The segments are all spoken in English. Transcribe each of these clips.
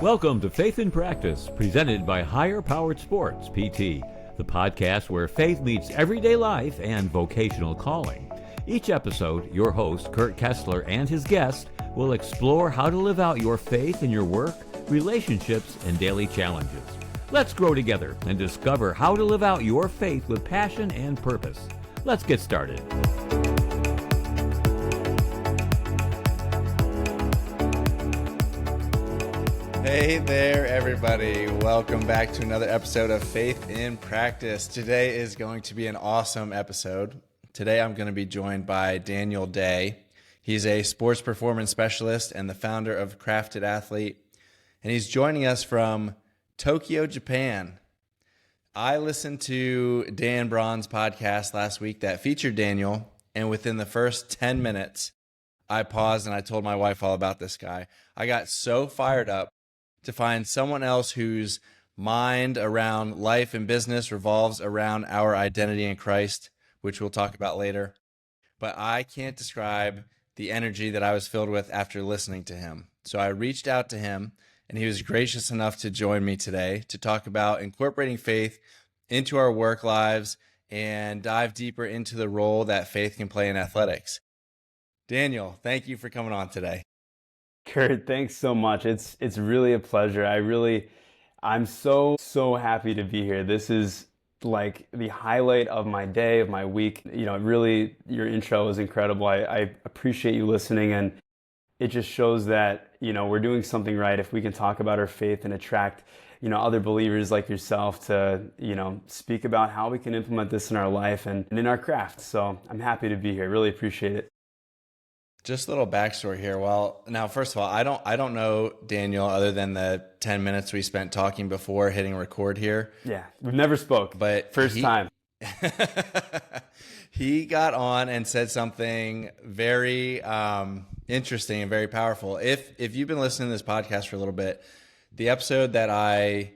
Welcome to Faith in Practice, presented by Higher Powered Sports, PT, the podcast where faith meets everyday life and vocational calling. Each episode, your host, Kurt Kessler, and his guest will explore how to live out your faith in your work, relationships, and daily challenges. Let's grow together and discover how to live out your faith with passion and purpose. Let's get started. Hey there, everybody. Welcome back to another episode of Faith in Practice. Today is going to be an awesome episode. Today I'm going to be joined by Daniel Day. He's a sports performance specialist and the founder of CRFTD Athlete, and he's joining us from Tokyo, Japan. I listened to Dan Braun's podcast last week that featured Daniel, and within the first 10 minutes, I paused and I told my wife all about this guy. I got so fired up to find someone else whose mind around life and business revolves around our identity in Christ, which we'll talk about later. But I can't describe the energy that I was filled with after listening to him. So I reached out to him, and he was gracious enough to join me today to talk about incorporating faith into our work lives and dive deeper into the role that faith can play in athletics. Daniel, thank you for coming on today. Kurt, thanks so much. It's really a pleasure. I'm so happy to be here. This is like the highlight of my day, of my week. Really, your intro was incredible. I appreciate you listening, and it just shows that, we're doing something right if we can talk about our faith and attract, other believers like yourself to, speak about how we can implement this in our life and in our craft. So I'm happy to be here. Really appreciate it. Just a little backstory here. Well, now, first of all, I don't know Daniel other than the 10 minutes we spent talking before hitting record here. Yeah, we've never spoke, but first time. He got on and said something very interesting and very powerful. If you've been listening to this podcast for a little bit, the episode that I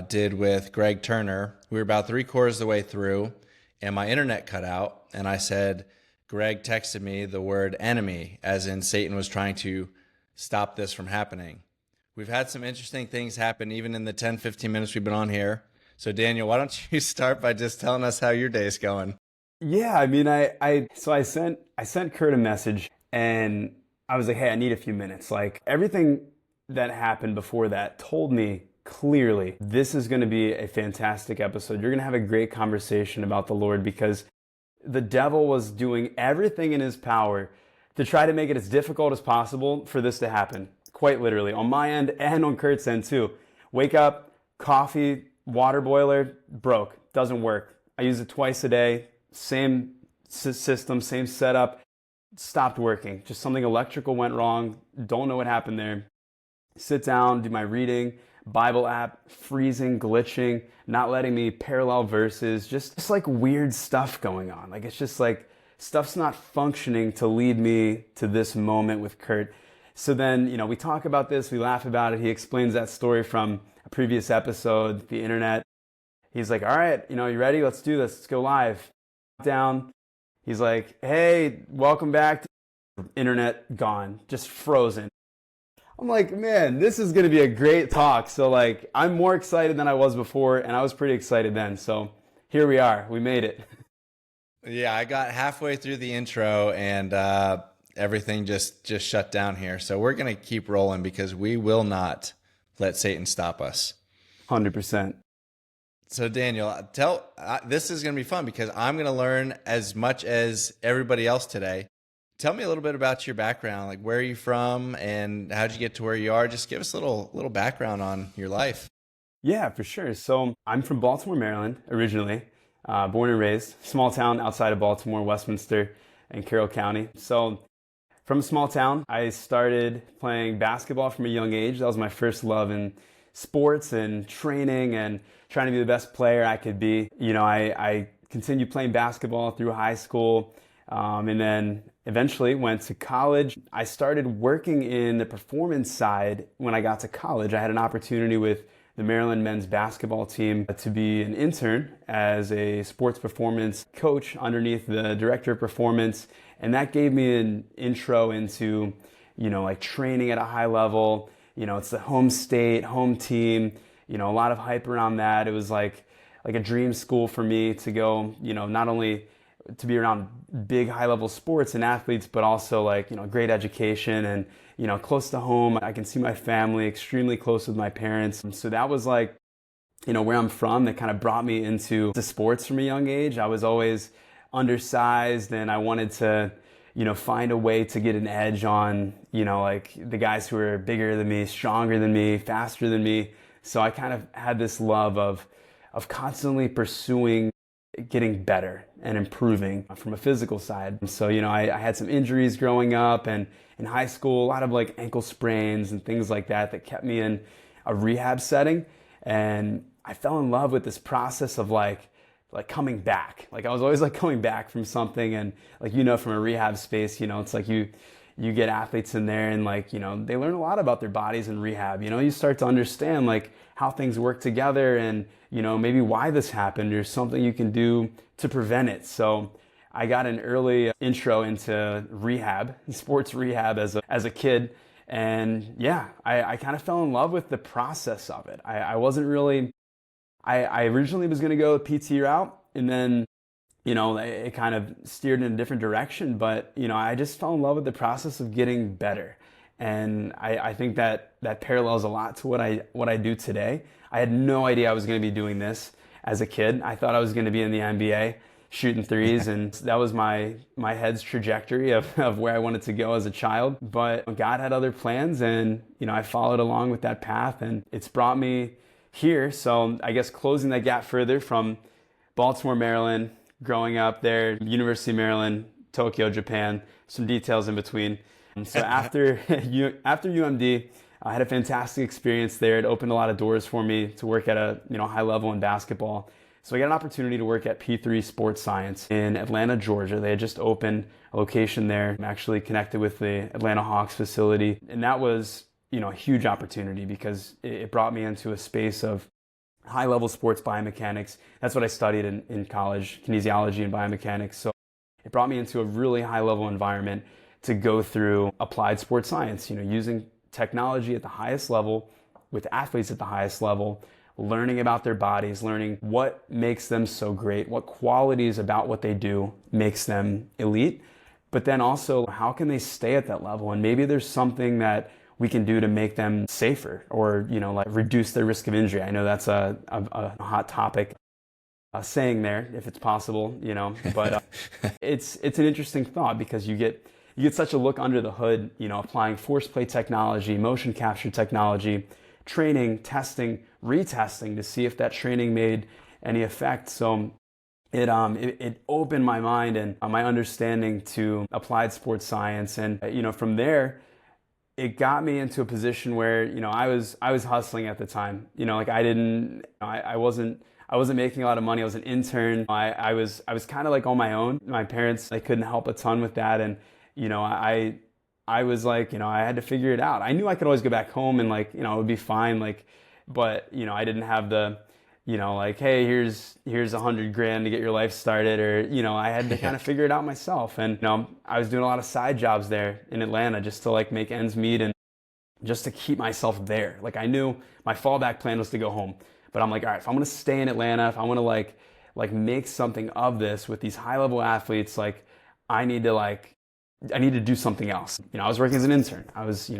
did with Greg Turner, we were about 3/4 of the way through, and my internet cut out, and I said, Greg texted me the word enemy, as in Satan was trying to stop this from happening. We've had some interesting things happen even in the 10, 15 minutes we've been on here. So Daniel, why don't you start by just telling us how your day's going? Yeah, I mean, I sent Kurt a message, and I was like, hey, I need a few minutes. Like, everything that happened before that told me clearly this is going to be a fantastic episode. You're going to have a great conversation about the Lord, because the devil was doing everything in his power to try to make it as difficult as possible for this to happen, quite literally, on my end and on Kurt's end too. Wake up, coffee, water boiler, broke, doesn't work. I use it twice a day, same system, same setup, stopped working. Just something electrical went wrong, don't know what happened there. Sit down, do my reading, Bible app, freezing, glitching, not letting me parallel verses, just like weird stuff going on. Like, it's just like stuff's not functioning to lead me to this moment with Kurt. So then, we talk about this, we laugh about it. He explains that story from a previous episode, the internet. He's like, all right, you ready? Let's do this. Let's go live. Down. He's like, hey, welcome back. Internet gone, just frozen. I'm like, man, this is going to be a great talk. So like, I'm more excited than I was before, and I was pretty excited then. So here we are. We made it. Yeah, I got halfway through the intro, and everything just shut down here. So we're going to keep rolling because we will not let Satan stop us. 100%. So Daniel, this is going to be fun because I'm going to learn as much as everybody else today. Tell me a little bit about your background, like where are you from and how'd you get to where you are? Just give us a little background on your life. Yeah, for sure. So I'm from Baltimore, Maryland, originally, born and raised, small town outside of Baltimore, Westminster and Carroll County. So from a small town, I started playing basketball from a young age. That was my first love in sports and training and trying to be the best player I could be. I continued playing basketball through high school, and then eventually went to college. I started working in the performance side when I got to college. I had an opportunity with the Maryland men's basketball team to be an intern as a sports performance coach underneath the director of performance. And that gave me an intro into, like training at a high level, it's the home state, home team, a lot of hype around that. It was like a dream school for me to go, not only to be around big high level sports and athletes, but also like, great education and, close to home. I can see my family, extremely close with my parents. So that was like, where I'm from, that kind of brought me into the sports from a young age. I was always undersized and I wanted to, find a way to get an edge on, like the guys who were bigger than me, stronger than me, faster than me. So I kind of had this love of constantly pursuing getting better and improving from a physical side. So, I had some injuries growing up and in high school, a lot of like ankle sprains and things like that kept me in a rehab setting. And I fell in love with this process of like coming back. Like I was always like coming back from something, and like, from a rehab space, it's like you get athletes in there and like, they learn a lot about their bodies in rehab. You start to understand like how things work together and, maybe why this happened or something you can do to prevent it. So I got an early intro into rehab, sports rehab as a kid. And yeah, I kind of fell in love with the process of it. I wasn't really, I originally was going to go the PT route, and then, it kind of steered in a different direction. But, I just fell in love with the process of getting better. And I think that parallels a lot to what I do today. I had no idea I was going to be doing this as a kid. I thought I was going to be in the NBA shooting threes, and that was my head's trajectory of where I wanted to go as a child. But God had other plans, and I followed along with that path, and it's brought me here. So I guess closing that gap further from Baltimore, Maryland, growing up there, University of Maryland, Tokyo, Japan, some details in between. So after UMD, I had a fantastic experience there. It opened a lot of doors for me to work at a high level in basketball. So I got an opportunity to work at P3 Sports Science in Atlanta, Georgia. They had just opened a location there. I'm actually connected with the Atlanta Hawks facility. And that was, a huge opportunity because it brought me into a space of high-level sports biomechanics. That's what I studied in college, kinesiology and biomechanics. So it brought me into a really high-level environment to go through applied sports science, using technology at the highest level with athletes at the highest level, learning about their bodies, learning what makes them so great, what qualities about what they do makes them elite, but then also how can they stay at that level? And maybe there's something that we can do to make them safer or, like reduce their risk of injury. I know that's a hot topic saying there, if it's possible, but it's an interesting thought because you get such a look under the hood, applying force plate technology, motion capture technology, training, testing, retesting to see if that training made any effect. So it opened my mind and my understanding to applied sports science. And, from there, it got me into a position where, I was hustling at the time, like I wasn't making a lot of money. I was an intern. I was kind of like on my own. My parents, they couldn't help a ton with that. And, I was like, I had to figure it out. I knew I could always go back home and like, it would be fine. Like, but, I didn't have the, like, hey, here's $100,000 to get your life started, or, I had to kind of figure it out myself. And, I was doing a lot of side jobs there in Atlanta just to like make ends meet and just to keep myself there. Like I knew my fallback plan was to go home, but I'm like, all right, if I'm going to stay in Atlanta, if I want to like make something of this with these high level athletes, like I need to do something else. I was working as an intern. I was,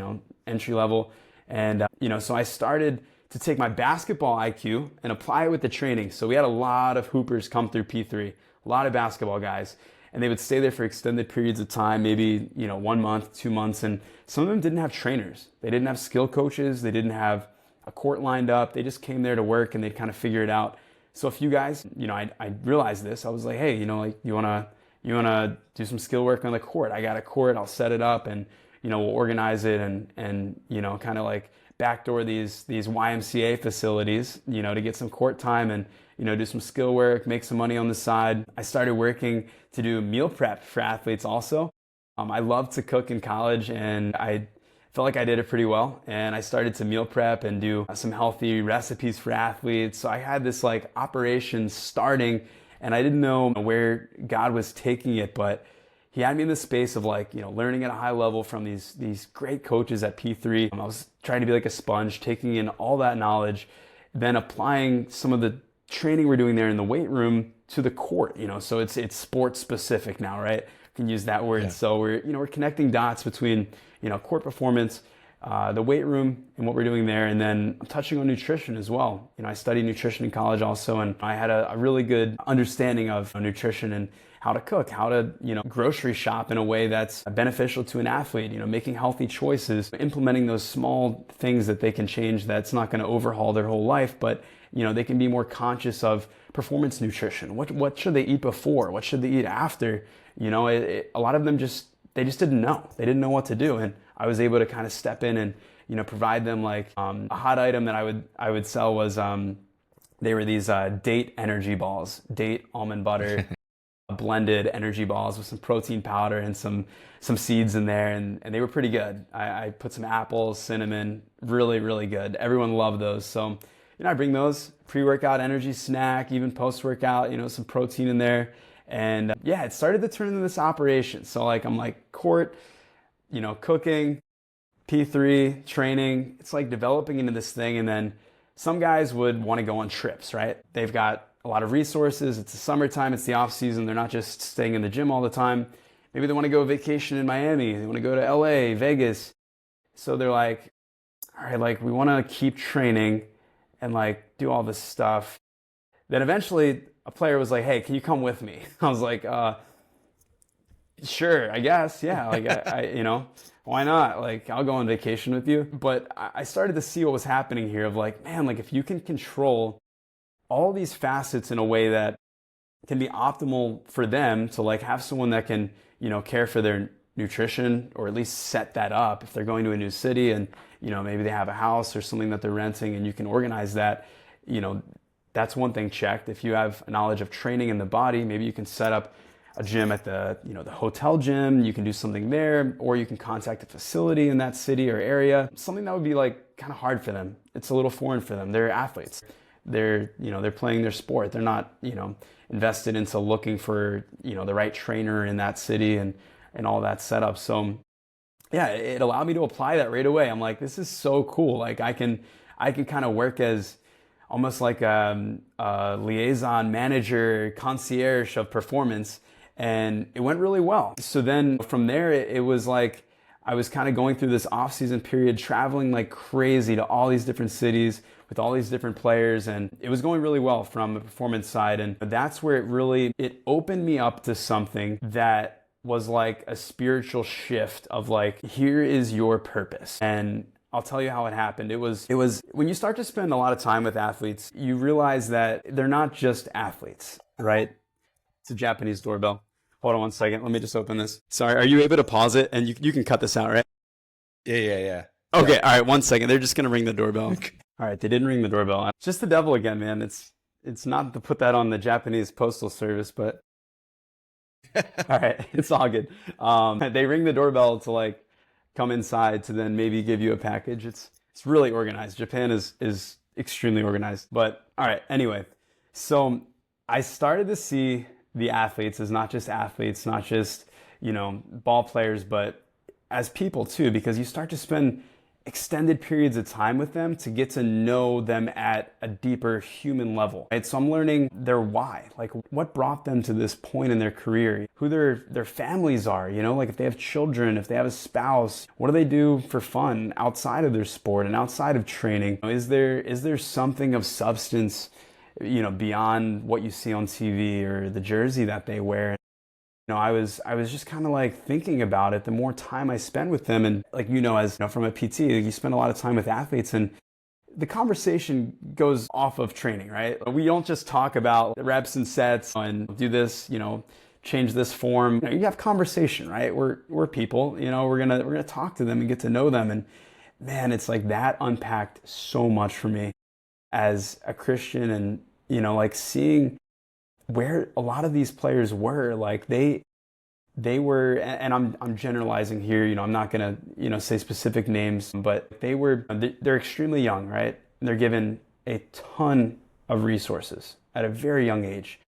entry level. And, so I started to take my basketball IQ and apply it with the training. So we had a lot of hoopers come through P3, a lot of basketball guys, and they would stay there for extended periods of time, maybe, 1 month, 2 months. And some of them didn't have trainers. They didn't have skill coaches. They didn't have a court lined up. They just came there to work and they'd kind of figure it out. So a few guys, I realized this. I was like, hey, like you want to do some skill work on the court? I got a court. I'll set it up and, we'll organize it and kind of like backdoor these YMCA facilities, to get some court time and, do some skill work, make some money on the side. I started working to do meal prep for athletes also. I loved to cook in college and I felt like I did it pretty well. And I started to meal prep and do some healthy recipes for athletes. So I had this like operation starting and I didn't know where God was taking it, but he had me in the space of like, learning at a high level from these great coaches at P3. I was trying to be like a sponge, taking in all that knowledge, then applying some of the training we're doing there in the weight room to the court, so it's sports specific now, right? I can use that word. Yeah. So we're connecting dots between, court performance, the weight room and what we're doing there. And then I'm touching on nutrition as well. I studied nutrition in college also, and I had a really good understanding of nutrition and how to cook, how to, grocery shop in a way that's beneficial to an athlete, making healthy choices, implementing those small things that they can change that's not going to overhaul their whole life, but, they can be more conscious of performance nutrition. What should they eat before? What should they eat after? A lot of them they just didn't know. They didn't know what to do. And I was able to kind of step in and, provide them like a hot item that I would sell was, they were these date energy balls, date almond butter, blended energy balls with some protein powder and some seeds in there. And they were pretty good. I put some apples, cinnamon, really, really good. Everyone loved those. So, I bring those pre-workout energy snack, even post-workout, some protein in there. And it started to turn into this operation. So like, I'm like court, cooking, P3, training. It's like developing into this thing. And then some guys would want to go on trips, right? They've got a lot of resources. It's the summertime. It's the off season. They're not just staying in the gym all the time. Maybe they want to go vacation in Miami. They want to go to LA, Vegas. So they're like, all right, like we want to keep training and like do all this stuff. Then eventually a player was like, hey, can you come with me? I was like, sure, I guess. Yeah. Like, I why not? Like, I'll go on vacation with you. But I started to see what was happening here of like, man, like if you can control all these facets in a way that can be optimal for them to like have someone that can, care for their nutrition or at least set that up if they're going to a new city and, maybe they have a house or something that they're renting and you can organize that, that's one thing checked. If you have a knowledge of training in the body, maybe you can set up a gym at the, the hotel gym, you can do something there, or you can contact a facility in that city or area, something that would be like kind of hard for them. It's a little foreign for them. They're athletes. They're playing their sport. They're not, invested into looking for, the right trainer in that city and all that setup. So yeah, it allowed me to apply that right away. I'm like, this is so cool. Like I can kind of work as almost like a liaison manager, concierge of performance. And it went really well. So then from there, it was like, I was kind of going through this off-season period, traveling like crazy to all these different cities with all these different players. And it was going really well from the performance side. And that's where it opened me up to something that was like a spiritual shift of like, here is your purpose. And I'll tell you how it happened. It was when you start to spend a lot of time with athletes, you realize that they're not just athletes, right? It's a Japanese doorbell. Hold on one second. Let me just open this. Sorry, are you able to pause it? And you can cut this out, right? Yeah. Okay, all right, 1 second. They're just going to ring the doorbell. All right, they didn't ring the doorbell. It's just the devil again, man. It's not to put that on the Japanese postal service, but all right, it's all good. They ring the doorbell to like come inside to then maybe give you a package. It's really organized. Japan is extremely organized. But all right, anyway, so I started to see the athletes as not just athletes, not just, ball players, but as people too, because you start to spend extended periods of time with them to get to know them at a deeper human level, right? So I'm learning their why, like what brought them to this point in their career, who their families are, like if they have children, if they have a spouse, what do they do for fun outside of their sport and outside of training? Is there something of substance, beyond what you see on TV or the jersey that they wear? I was just kind of like thinking about it the more time I spend with them. And like, as from a PT, you spend a lot of time with athletes and the conversation goes off of training, right? We don't just talk about reps and sets and do this, change this form. You have conversation, right? We're people, we're gonna talk to them and get to know them. And man, it's like that unpacked so much for me as a Christian and, like seeing where a lot of these players were, like they were, and I'm generalizing here, I'm not gonna, say specific names, but they're extremely young, right? They're given a ton of resources at a very young age.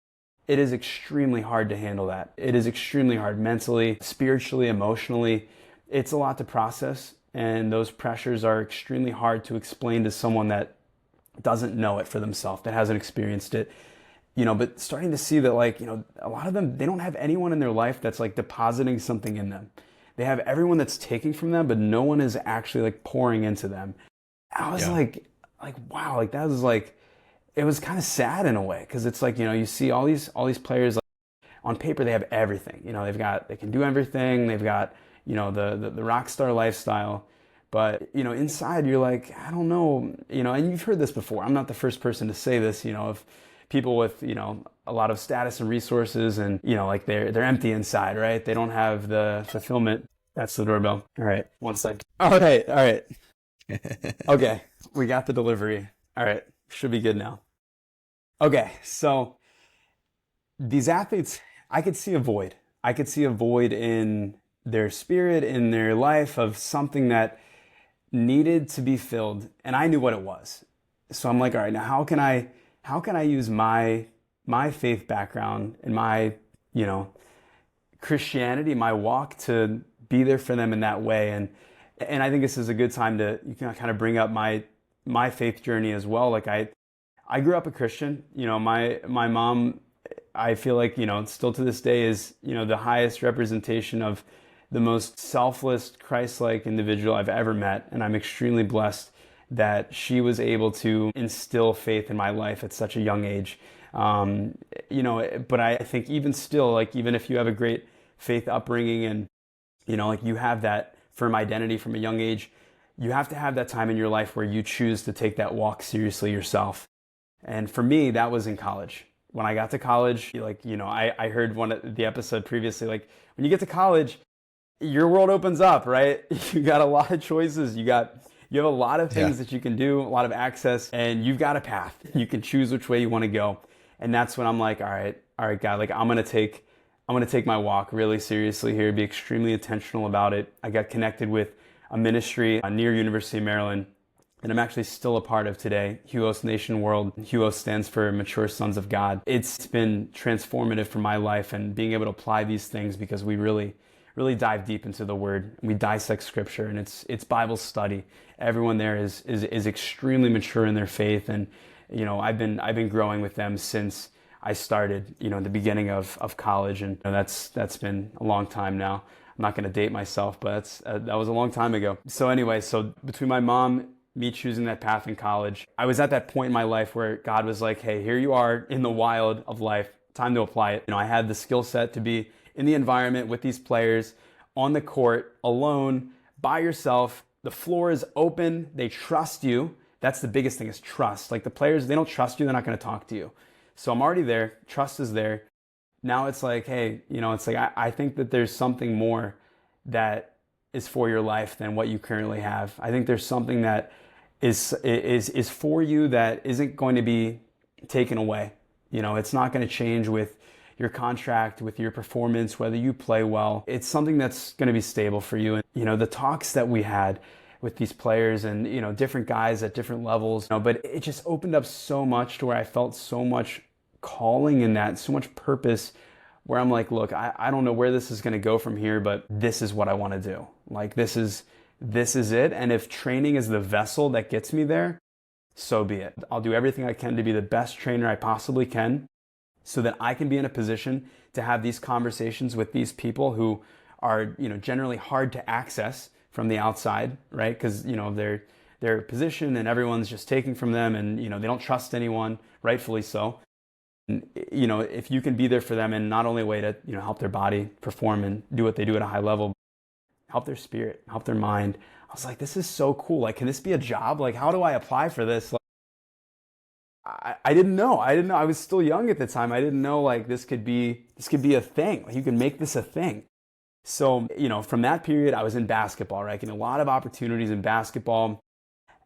it is extremely hard to handle that. It is extremely hard mentally, spiritually, emotionally. It's a lot to process, and those pressures are extremely hard to explain to someone that doesn't know it for themselves, that hasn't experienced it. But starting to see that, like, a lot of them, they don't have anyone in their life that's like depositing something in them. They have everyone that's taking from them, but no one is actually like pouring into them. I was like, wow, like that was like, it was kind of sad in a way, because it's like, you see all these players, like, on paper they have everything. They can do everything. They've got, the rock star lifestyle. But, inside you're like, I don't know, and you've heard this before. I'm not the first person to say this, of people with, a lot of status and resources, and, like they're empty inside, right? They don't have the fulfillment. That's the doorbell. All right, one sec. All right. Okay, we got the delivery. All right, should be good now. Okay, so these athletes, I could see a void. I could see a void in their spirit, in their life, of something that needed to be filled, and I knew what it was. So I'm like, all right, now how can I use my faith background and my, Christianity, my walk, to be there for them in that way? And I think this is a good time to, kind of bring up my faith journey as well. Like I grew up a Christian. My mom, I feel like, still to this day is, the highest representation of the most selfless, Christ-like individual I've ever met. And I'm extremely blessed that she was able to instill faith in my life at such a young age. But I think even still, like, even if you have a great faith upbringing and, like you have that firm identity from a young age, you have to have that time in your life where you choose to take that walk seriously yourself. And for me, that was in college. When I got to college, I heard one of the episode previously, like when you get to college, your world opens up, right? You got a lot of choices. You have a lot of things that you can do, a lot of access, and you've got a path. You can choose which way you want to go. And that's when I'm like, all right, God, like I'm going to take my walk really seriously here, be extremely intentional about it. I got connected with a ministry near University of Maryland, and I'm actually still a part of today, Huos Nation World. Huos stands for Mature Sons of God. It's been transformative for my life, and being able to apply these things, because we really dive deep into the Word. We dissect Scripture, and it's Bible study. Everyone there is extremely mature in their faith, and I've been growing with them since I started, in the beginning of college, and that's been a long time now. I'm not going to date myself, but that was a long time ago. So anyway, between my mom, me choosing that path in college, I was at that point in my life where God was like, hey, here you are in the wild of life, time to apply it. I had the skill set to be in the environment with these players, on the court, alone, by yourself. The floor is open. They trust you. That's the biggest thing, is trust. Like the players, they don't trust you, they're not going to talk to you. So I'm already there. Trust is there. Now it's like, hey, it's like, I think that there's something more that is for your life than what you currently have. I think there's something that is for you that isn't going to be taken away. It's not going to change with your contract, with your performance, whether you play well. It's something that's going to be stable for you. And, the talks that we had with these players and, different guys at different levels, but it just opened up so much to where I felt so much calling in that, so much purpose, where I'm like, look, I don't know where this is going to go from here, but this is what I want to do. Like, this is it. And if training is the vessel that gets me there, so be it. I'll do everything I can to be the best trainer I possibly can, so that I can be in a position to have these conversations with these people who are, generally hard to access from the outside, right? Because, their position and everyone's just taking from them, and, they don't trust anyone, rightfully so. And, if you can be there for them in not only a way to, help their body perform and do what they do at a high level, help their spirit, help their mind. I was like, this is so cool. Like, can this be a job? Like, how do I apply for this? Like, I didn't know. I was still young at the time. I didn't know, like, this could be a thing. Like, you can make this a thing. So, from that period, I was in basketball, right? Getting a lot of opportunities in basketball.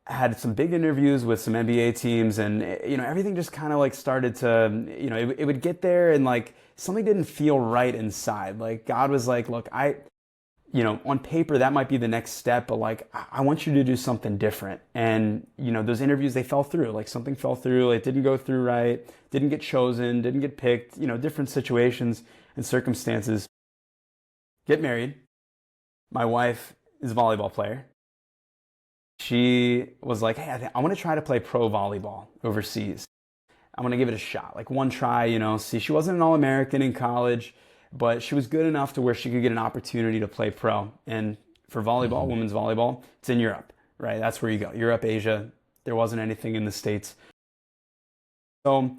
I had some big interviews with some NBA teams, and, everything just kind of like started to, it would get there, and like something didn't feel right inside. Like, God was like, look, on paper, that might be the next step, but like, I want you to do something different. And, those interviews, they fell through, like something fell through, it didn't go through right, didn't get chosen, didn't get picked, different situations and circumstances. Get married. My wife is a volleyball player. She was like, hey, I want to try to play pro volleyball overseas. I want to give it a shot, like one try, see, she wasn't an All-American in college, but she was good enough to where she could get an opportunity to play pro. And for volleyball, women's volleyball, it's in Europe, right? That's where you go. Europe, Asia. There wasn't anything in the States. So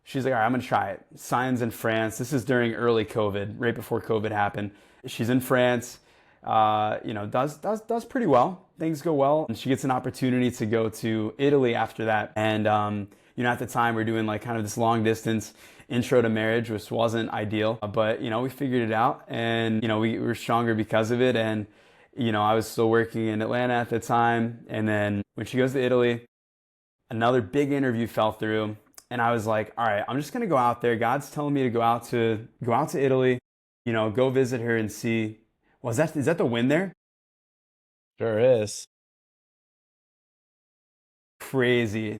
she's like, all right, I'm going to try it. Signs in France. This is during early COVID, right before COVID happened. She's in France, does pretty well. Things go well. And she gets an opportunity to go to Italy after that. And, at the time we're doing like kind of this long distance intro to marriage, which wasn't ideal, but we figured it out, and we were stronger because of it. And I was still working in Atlanta at the time, and then when she goes to Italy, another big interview fell through, and I was like, all right, I'm just gonna go out there. God's telling me to go out to Italy, go visit her and see. Is that the win there? Sure is. Crazy.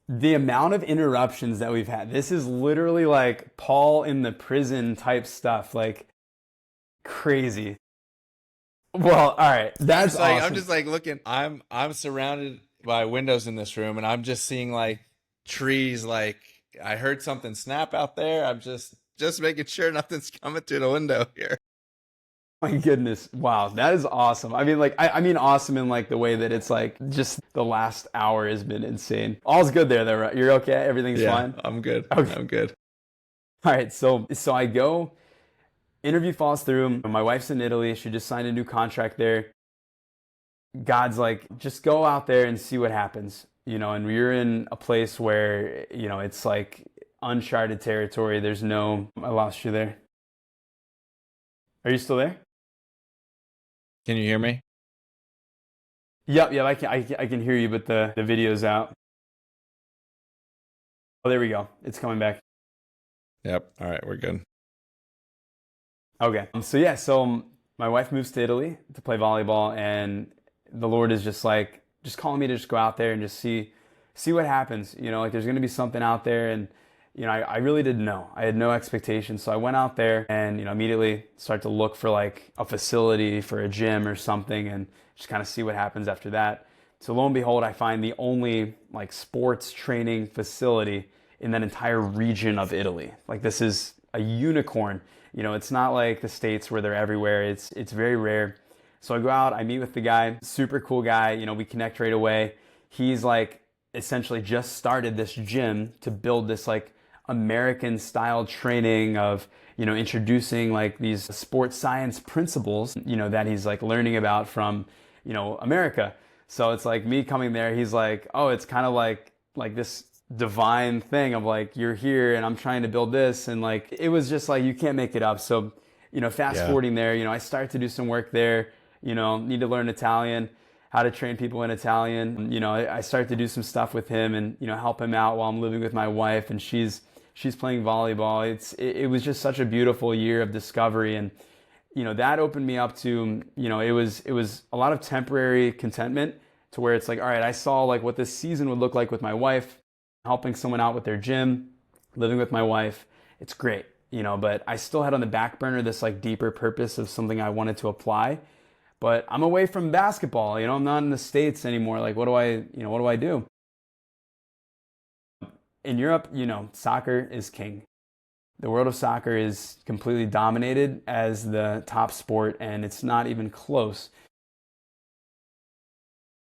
The amount of interruptions that we've had. This is literally like Paul in the prison type stuff, like crazy. Well, all right, that's awesome. I'm just like looking. I'm surrounded by windows in this room, and I'm just seeing like trees. Like I heard something snap out there. I'm just making sure nothing's coming through the window here. My goodness. Wow. That is awesome. I mean, like, I mean awesome in like the way that it's like just the last hour has been insane. All's good there though, right? You're okay? Everything's fine? I'm good. Okay. I'm good. All right. So I go, interview falls through. My wife's in Italy. She just signed a new contract there. God's like, just go out there and see what happens, and we're in a place where, it's like uncharted territory. I lost you there. Are you still there? Can you hear me? Yep, I can hear you, but the video's out. Oh, there we go. It's coming back. Yep. All right, we're good. Okay. So my wife moves to Italy to play volleyball, and the Lord is just calling me to just go out there and just see what happens. Like there's going to be something out there, and I really didn't know. I had no expectations. So I went out there and, immediately start to look for like a facility for a gym or something, and just kind of see what happens after that. So lo and behold, I find the only like sports training facility in that entire region of Italy. Like this is a unicorn. It's not like the States where they're everywhere. It's very rare. So I go out, I meet with the guy, super cool guy. We connect right away. He's like essentially just started this gym to build this like American style training of, introducing like these sports science principles, that he's like learning about from, America. So it's like me coming there, he's like, oh, it's kind of like this divine thing of like, you're here and I'm trying to build this. And like, it was just like, you can't make it up. So, fast forwarding there, I start to do some work there, need to learn Italian, how to train people in Italian. I start to do some stuff with him and, help him out while I'm living with my wife, and she's playing volleyball. It was just such a beautiful year of discovery, and that opened me up to it was a lot of temporary contentment, to where it's like, all right, I saw like what this season would look like with my wife, helping someone out with their gym, living with my wife. It's great, but I still had on the back burner this like deeper purpose of something I wanted to apply. But I'm away from basketball, I'm not in the States anymore. Like, what do I do? In Europe, soccer is king. The world of soccer is completely dominated as the top sport, and it's not even close.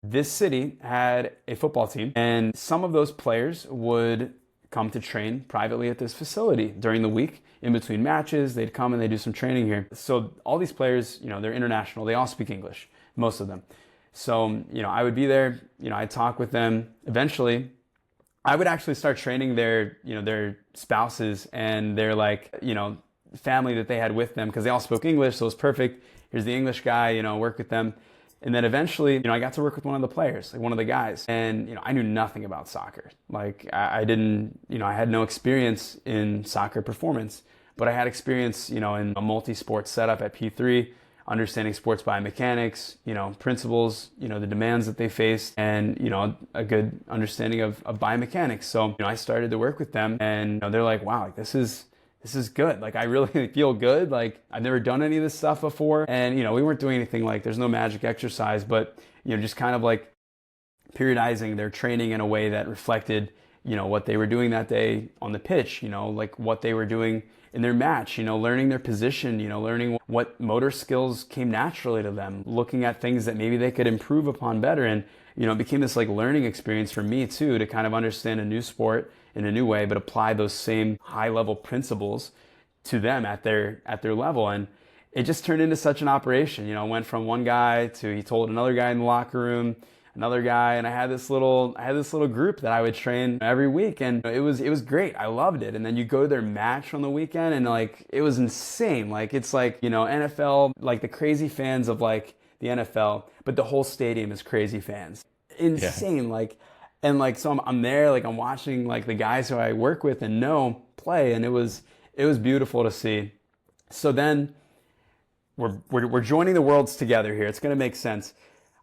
This city had a football team, and some of those players would come to train privately at this facility during the week. In between matches, they'd come and they'd do some training here. So all these players, they're international. They all speak English, most of them. So, I would be there, I'd talk with them. Eventually, I would actually start training their spouses and their family that they had with them, because they all spoke English, so it was perfect. Here's the English guy, work with them. And then eventually, I got to work with one of the players, like one of the guys. And, I knew nothing about soccer. Like I didn't, I had no experience in soccer performance, but I had experience, in a multi-sport setup at P3, understanding sports biomechanics, principles, the demands that they face, and, a good understanding of biomechanics. So, I started to work with them, and they're like, wow, like, this is good. Like, I really feel good. Like, I've never done any of this stuff before. And, we weren't doing anything like, there's no magic exercise, but, just kind of like periodizing their training in a way that reflected, what they were doing that day on the pitch, like what they were doing in their match, learning their position, learning what motor skills came naturally to them, looking at things that maybe they could improve upon better. And, it became this like learning experience for me too, to kind of understand a new sport in a new way, but apply those same high level principles to them at their level. And it just turned into such an operation. Went from one guy to, he told another guy in the locker room, another guy, and I had this little group that I would train every week, and it was great. I loved it. And then you go to their match on the weekend, and like it was insane. Like it's like, NFL, like the crazy fans of like the NFL, but the whole stadium is crazy fans. Insane. Yeah. So I'm there, like I'm watching like the guys who I work with and know play, and it was beautiful to see. So then we're joining the worlds together here. It's gonna make sense.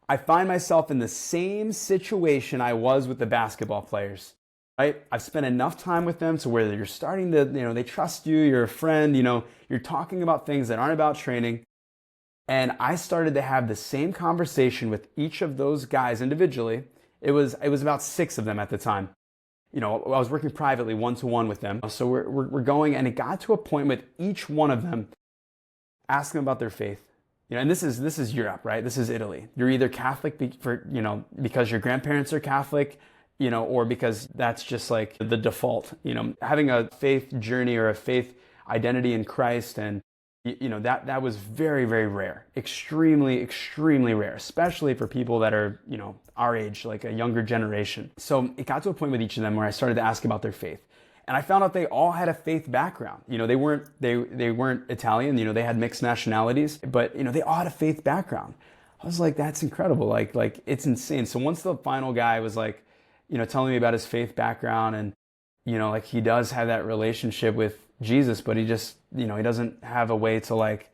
I find myself in the same situation I was with the basketball players, right? I've spent enough time with them to where you're starting to, they trust you, you're a friend, you're talking about things that aren't about training. And I started to have the same conversation with each of those guys individually. It was about 6 of them at the time. I was working privately one-to-one with them. So we're going, and it got to a point with each one of them, asking them about their faith. And this is Europe, right? This is Italy. You're either Catholic because your grandparents are Catholic, or because that's just like the default. Having a faith journey or a faith identity in Christ, and that was very, very rare, extremely, extremely rare, especially for people that are our age, like a younger generation. So it got to a point with each of them where I started to ask about their faith. And I found out they all had a faith background. They weren't Italian. They had mixed nationalities, but they all had a faith background. I was like, that's incredible. Like it's insane. So once the final guy was like, telling me about his faith background, and like he does have that relationship with Jesus, but he just he doesn't have a way to like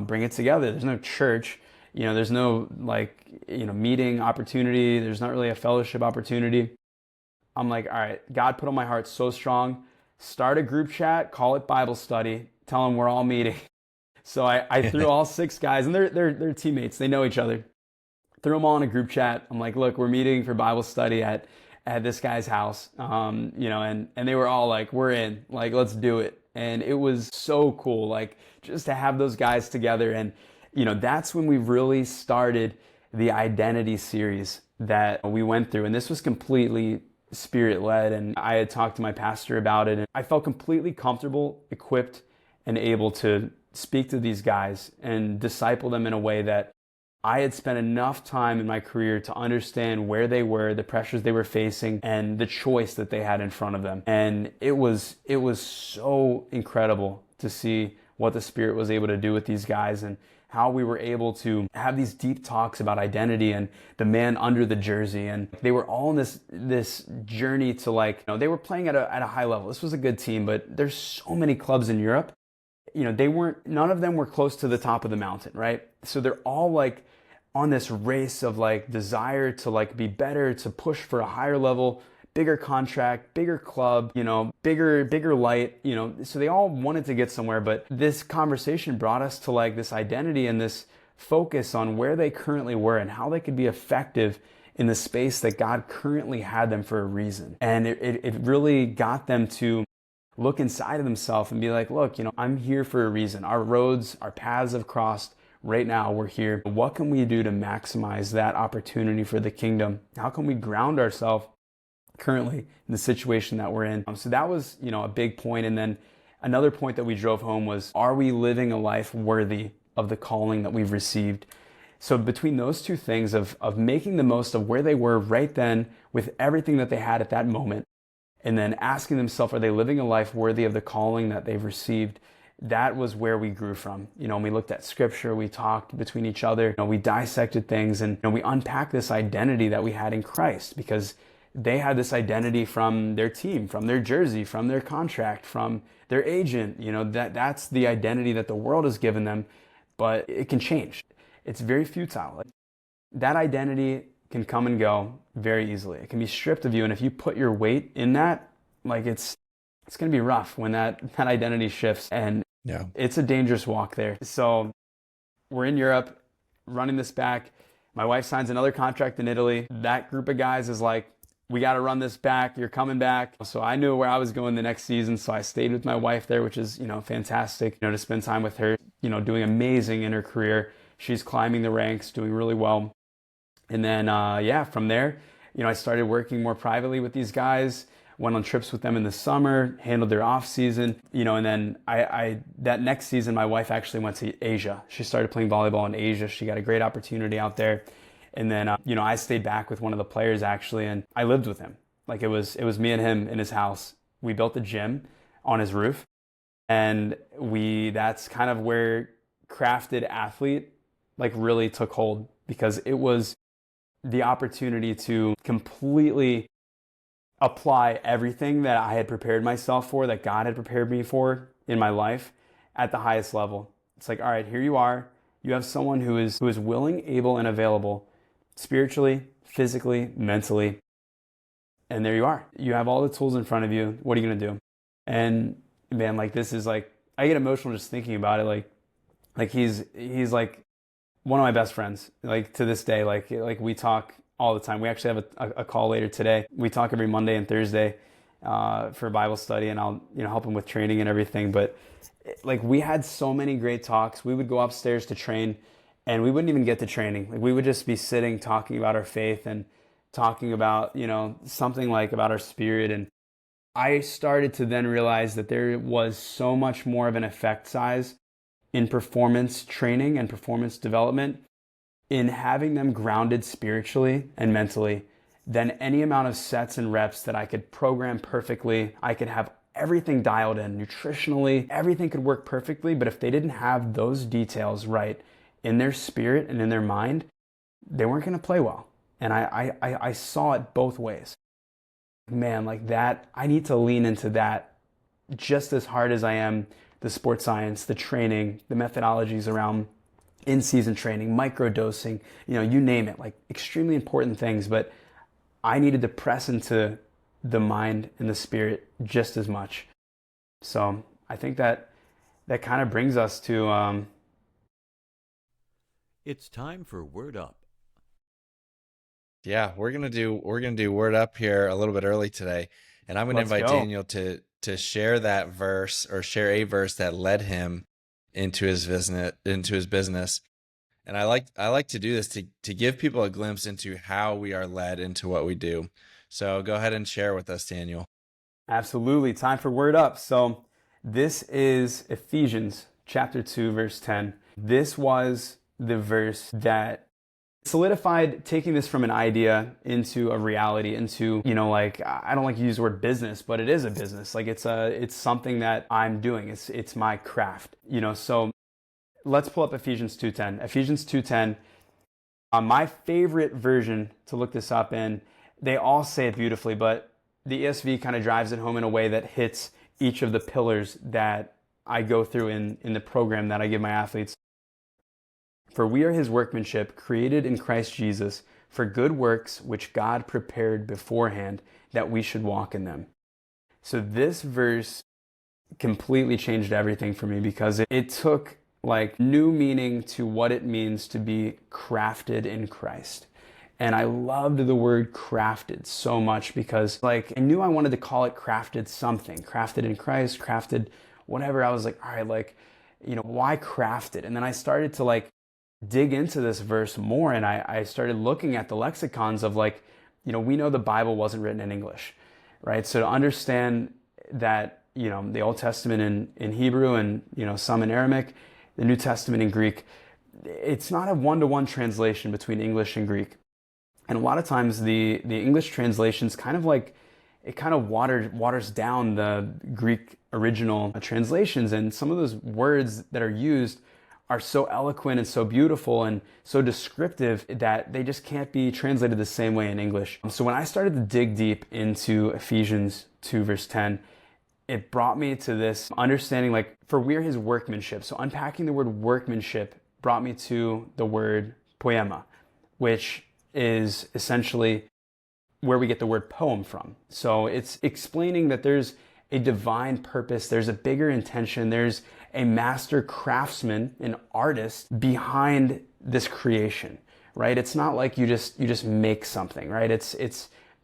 bring it together. There's no church. There's no like meeting opportunity. There's not really a fellowship opportunity. I'm like, all right, God put on my heart so strong, start a group chat, call it Bible study, tell them we're all meeting. So I threw all 6 guys, and they're teammates, they know each other. Threw them all in a group chat. I'm like, look, we're meeting for Bible study at this guy's house. And they were all like, we're in, like, let's do it. And it was so cool, like just to have those guys together. And, that's when we really started the identity series that we went through. And this was completely Spirit-led, and I had talked to my pastor about it, and I felt completely comfortable, equipped, and able to speak to these guys and disciple them in a way that I had spent enough time in my career to understand where they were, the pressures they were facing, and the choice that they had in front of them. And it was so incredible to see what the Spirit was able to do with these guys, and how we were able to have these deep talks about identity and the man under the jersey. And they were all in this journey to like, they were playing at a high level. This was a good team, but there's so many clubs in Europe. None of them were close to the top of the mountain, right? So they're all like on this race of like desire to like be better, to push for a higher level, bigger contract, bigger club, bigger light, so they all wanted to get somewhere. But this conversation brought us to like this identity and this focus on where they currently were and how they could be effective in the space that God currently had them for a reason. And it really got them to look inside of themselves and be like, look, I'm here for a reason. Our roads, our paths have crossed. Right now we're here. What can we do to maximize that opportunity for the kingdom? How can we ground ourselves currently in the situation that we're in? So that was, a big point. And then another point that we drove home was, are we living a life worthy of the calling that we've received? So between those two things of making the most of where they were right then with everything that they had at that moment, and then asking themselves, are they living a life worthy of the calling that they've received? That was where we grew from. We looked at scripture, we talked between each other, we dissected things, and we unpacked this identity that we had in Christ, because they had this identity from their team, from their jersey, from their contract, from their agent. That's the identity that the world has given them. but it can change. It's very futile. Like, that identity can come and go very easily. It can be stripped of you, and if you put your weight in that, like it's going to be rough when that identity shifts, and Yeah. it's a dangerous walk there. So we're in Europe running this back. My wife signs another contract in Italy. That group of guys is like, we got to run this back. You're coming back. So I knew where I was going the next season. So I stayed with my wife there, which is, fantastic, to spend time with her, doing amazing in her career. She's climbing the ranks, doing really well. And then, from there, I started working more privately with these guys, went on trips with them in the summer, handled their off season, and then that next season, my wife actually went to Asia. She started playing volleyball in Asia. She got a great opportunity out there. And then, I stayed back with one of the players actually, and I lived with him. Like it was me and him in his house. We built a gym on his roof, and that's kind of where CRFTD Athlete like really took hold, because it was the opportunity to completely apply everything that I had prepared myself for, that God had prepared me for in my life at the highest level. It's like, all right, here you are. You have someone who is willing, able, and available spiritually, physically, mentally. And there you are. You have all the tools in front of you. What are you going to do? And man, like this is like, I get emotional just thinking about it. Like he's like one of my best friends, like to this day, like we talk all the time. We actually have a call later today. We talk every Monday and Thursday for Bible study, and I'll help him with training and everything. But like we had so many great talks. We would go upstairs to train, and we wouldn't even get to training. Like we would just be sitting talking about our faith and talking about something like about our spirit. And I started to then realize that there was so much more of an effect size in performance training and performance development, in having them grounded spiritually and mentally, than any amount of sets and reps that I could program perfectly. I could have everything dialed in nutritionally, everything could work perfectly, but if they didn't have those details right in their spirit and in their mind, they weren't going to play well. And I saw it both ways. Man, like that, I need to lean into that just as hard as I am the sports science, the training, the methodologies around in-season training, microdosing, you name it, like extremely important things. But I needed to press into the mind and the spirit just as much. So I think that kind of brings us to... It's time for Word Up. Yeah, we're gonna do Word Up here a little bit early today, and I'm gonna invite Daniel to share that verse, or share a verse that led him into his business. And I like to do this to give people a glimpse into how we are led into what we do. So go ahead and share with us, Daniel. Absolutely. Time for Word Up. So this is Ephesians chapter 2, verse 10. This was the verse that solidified taking this from an idea into a reality, into, like, I don't like to use the word business, but it is a business. Like it's something that I'm doing. It's my craft, so let's pull up Ephesians 2:10. Ephesians 2:10, my favorite version to look this up in, they all say it beautifully, but the ESV kind of drives it home in a way that hits each of the pillars that I go through in the program that I give my athletes. For we are his workmanship, created in Christ Jesus, for good works which God prepared beforehand that we should walk in them. So this verse completely changed everything for me, because it took like new meaning to what it means to be crafted in Christ. And I loved the word crafted so much, because like I knew I wanted to call it crafted something, crafted in Christ, crafted whatever. I was like, all right, like, why crafted? And then I started to like dig into this verse more, and I started looking at the lexicons of like, we know the Bible wasn't written in English, right? So to understand that, the Old Testament in Hebrew and, some in Aramaic, the New Testament in Greek, it's not a one-to-one translation between English and Greek. And a lot of times the English translations kind of like, it kind of waters down the Greek original translations, and some of those words that are used are so eloquent and so beautiful and so descriptive that they just can't be translated the same way in English. So when I started to dig deep into Ephesians 2 verse 10, it brought me to this understanding, like, for we are his workmanship. So unpacking the word workmanship brought me to the word poema, which is essentially where we get the word poem from. So it's explaining that there's a divine purpose, there's a bigger intention, there's a master craftsman, an artist behind this creation, right? It's not like you just make something, right?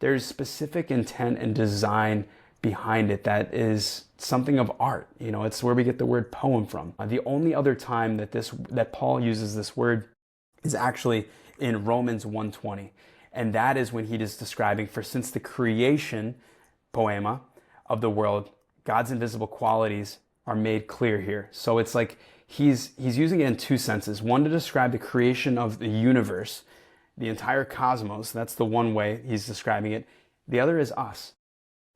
There's specific intent and design behind it that is something of art. It's where we get the word poem from. The only other time that Paul uses this word is actually in Romans 1:20. And that is when he is describing, for since the creation, poema, of the world, God's invisible qualities are made clear here. So it's like he's using it in two senses. One, to describe the creation of the universe, the entire cosmos. That's the one way he's describing it. The other is us.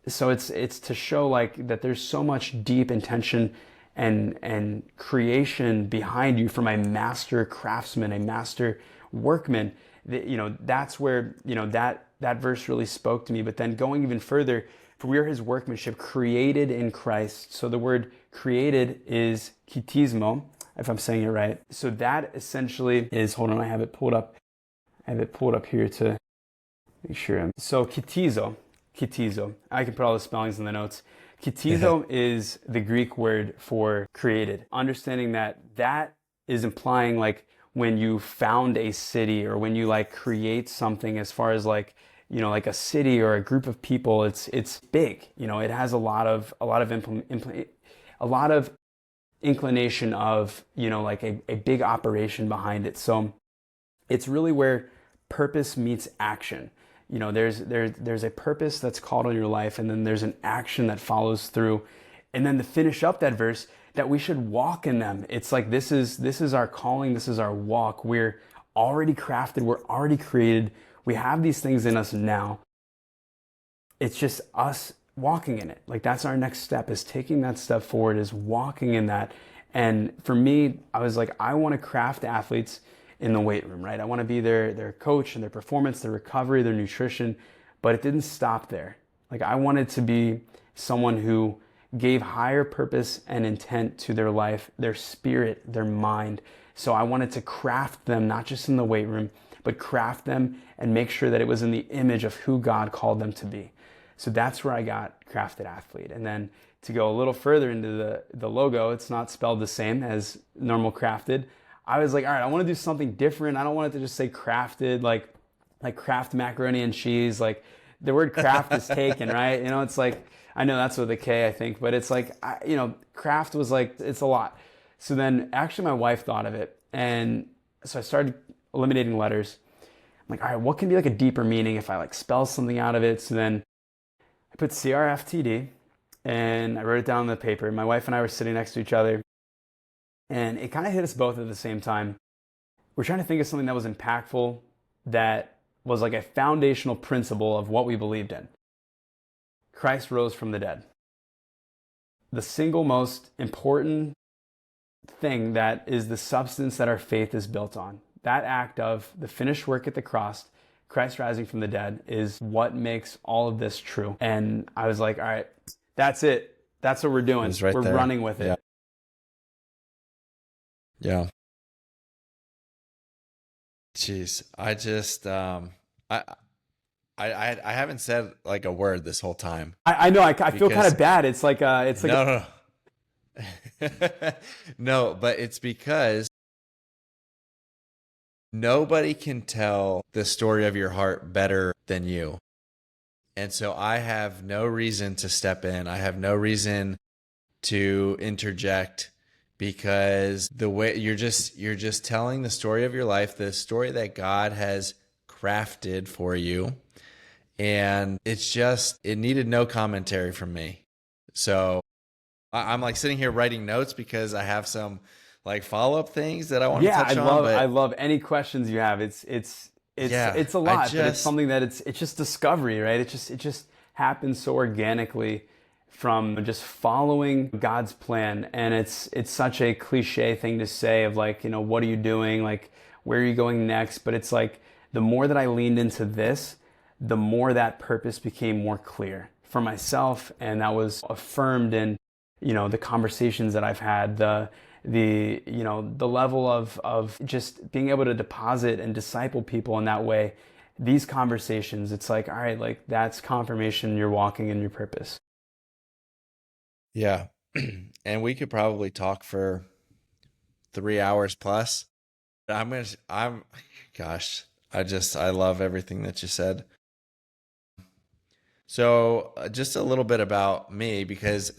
So it's to show like that there's so much deep intention and creation behind you from a master craftsman, a master workman. That's where that verse really spoke to me. But then going even further, for we are his workmanship, created in Christ. So the word created is kitismo, if I'm saying it right. So that essentially is, hold on, I have it pulled up. Here to make sure. So kitizo. I can put all the spellings in the notes. Kitizo is the Greek word for created. Understanding that is implying like when you found a city or when you like create something, as far as like, like a city or a group of people, it's big. It has a lot of inclination of, like a big operation behind it. So it's really where purpose meets action. There's a purpose that's called on your life, and then there's an action that follows through. And then to finish up that verse, that we should walk in them. It's like this is our calling, this is our walk. We're already crafted, we're already created. We have these things in us now. It's just us walking in it. Like that's our next step, is taking that step forward, is walking in that. And for me, I was like, I want to craft athletes in the weight room, right? I want to be their coach and their performance, their recovery, their nutrition, but it didn't stop there. Like I wanted to be someone who gave higher purpose and intent to their life, their spirit, their mind. So I wanted to craft them, not just in the weight room, but craft them and make sure that it was in the image of who God called them to be. So that's where I got Crafted Athlete. And then to go a little further into the logo, it's not spelled the same as normal Crafted. I was like, all right, I want to do something different. I don't want it to just say crafted, like Kraft macaroni and cheese. Like the word craft is taken, right? It's like, I know that's with a K, I think, but it's like, craft was like, it's a lot. So then actually my wife thought of it. And so I started eliminating letters. I'm like, all right, what can be like a deeper meaning if I like spell something out of it? So then I put CRFTD and I wrote it down on the paper. My wife and I were sitting next to each other. And it kind of hit us both at the same time. We're trying to think of something that was impactful, that was like a foundational principle of what we believed in. Christ rose from the dead. The single most important thing that is the substance that our faith is built on. That act of the finished work at the cross, Christ rising from the dead, is what makes all of this true. And I was like, all right, that's it. That's what we're doing. Right, we're there. running with it. Yeah. Jeez, I just I haven't said like a word this whole time. I know. I feel kind of bad. It's like no. No, but it's because nobody can tell the story of your heart better than you. And so I have no reason to step in. I have no reason to interject, because the way you're just telling the story of your life, the story that God has crafted for you. And it needed no commentary from me. So I'm like sitting here writing notes because I have some like follow-up things that I want to touch on. I love any questions you have. It's a lot, but it's something that it's just discovery, right? It just happens so organically from just following God's plan. And it's such a cliche thing to say of like, what are you doing? Like, where are you going next? But it's like, the more that I leaned into this, the more that purpose became more clear for myself. And that was affirmed in, the conversations that I've had, the the level of just being able to deposit and disciple people in that way. These conversations, it's like, all right, like that's confirmation you're walking in your purpose. Yeah. And we could probably talk for 3 hours plus. Gosh, I love everything that you said. So just a little bit about me,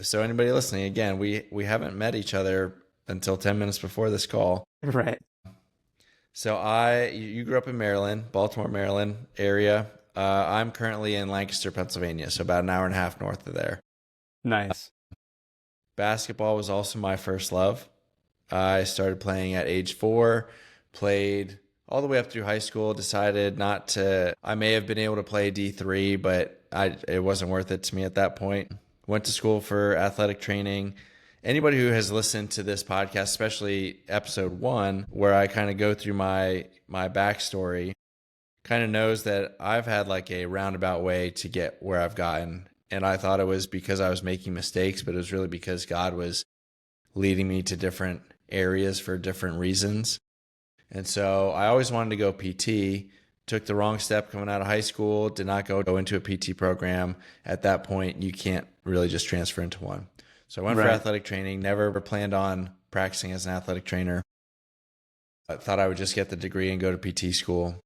so anybody listening, again, we haven't met each other until 10 minutes before this call. Right. So you grew up in Maryland, Baltimore, Maryland area. I'm currently in Lancaster, Pennsylvania, so about an hour and a half north of there. Nice. Basketball was also my first love. I started playing at age 4, played all the way up through high school, decided not to. I may have been able to play D3, but it wasn't worth it to me at that point. Went to school for athletic training. Anybody who has listened to this podcast, especially episode 1, where I kind of go through my backstory, kind of knows that I've had like a roundabout way to get where I've gotten. And I thought it was because I was making mistakes, but it was really because God was leading me to different areas for different reasons. And so I always wanted to go PT, took the wrong step coming out of high school, did not go into a PT program. At that point, you can't really just transfer into one. So I went for athletic training, never planned on practicing as an athletic trainer. I thought I would just get the degree and go to PT school.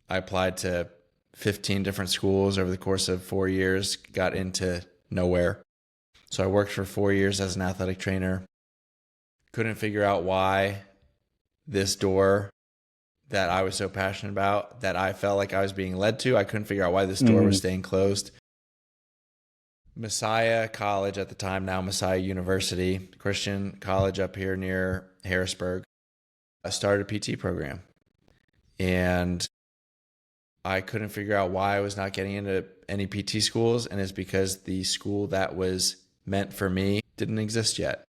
I applied to 15 different schools over the course of 4 years, got into nowhere. So I worked for 4 years as an athletic trainer. Couldn't figure out why this door that I was so passionate about, that I felt like I was being led to, I couldn't figure out why this door was staying closed. Messiah College at the time, now Messiah University, Christian college up here near Harrisburg, I started a PT program. And I couldn't figure out why I was not getting into any PT schools, and it's because the school that was meant for me didn't exist yet.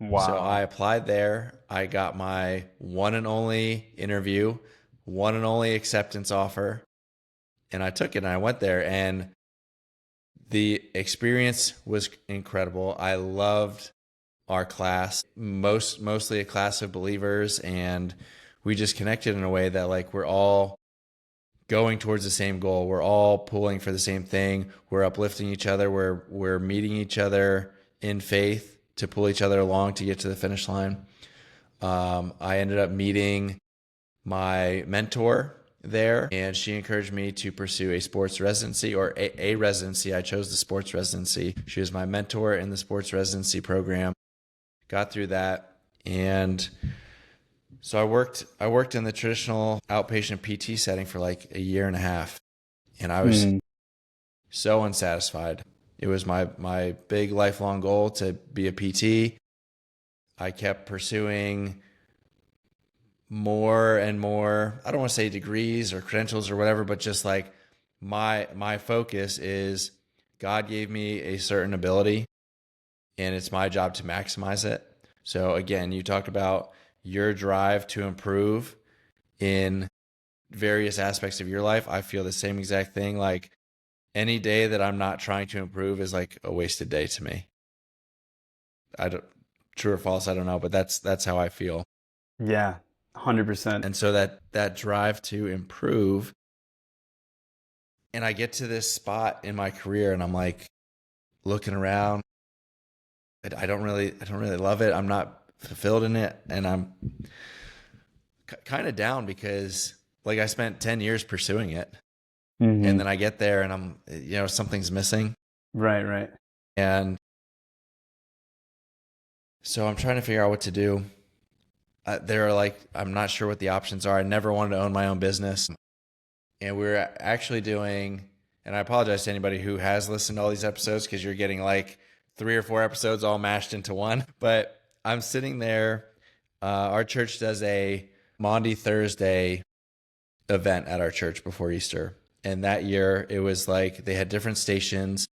Wow. So I applied there. I got my one and only interview, one and only acceptance offer, and I took it and I went there, and the experience was incredible. I loved our class, mostly a class of believers, and we just connected in a way that like we're all going towards the same goal. We're all pulling for the same thing. We're uplifting each other. We're meeting each other in faith to pull each other along to get to the finish line. I ended up meeting my mentor there, and she encouraged me to pursue a sports residency, or a residency. I chose the sports residency. She was my mentor in the sports residency program. Got through that, and so I worked in the traditional outpatient PT setting for like a year and a half, and I was so unsatisfied. It was my big lifelong goal to be a PT. I kept pursuing more and more, I don't want to say degrees or credentials or whatever, but just like my focus is God gave me a certain ability, and it's my job to maximize it. So again, you talked about your drive to improve in various aspects of your life. I feel the same exact thing. Like any day that I'm not trying to improve is like a wasted day to me. True or false, I don't know, but that's how I feel. Yeah, 100%. And so that drive to improve, and I get to this spot in my career and I'm like looking around. I don't really love it. I'm not fulfilled in it, and I'm kind of down because like I spent 10 years pursuing it, and then I get there and I'm, something's missing. Right. And so I'm trying to figure out what to do. I'm not sure what the options are. I never wanted to own my own business, and we're actually doing, and I apologize to anybody who has listened to all these episodes because you're getting like 3 or 4 episodes all mashed into one, but I'm sitting there. Our church does a Maundy Thursday event at our church before Easter. And that year it was like they had different stations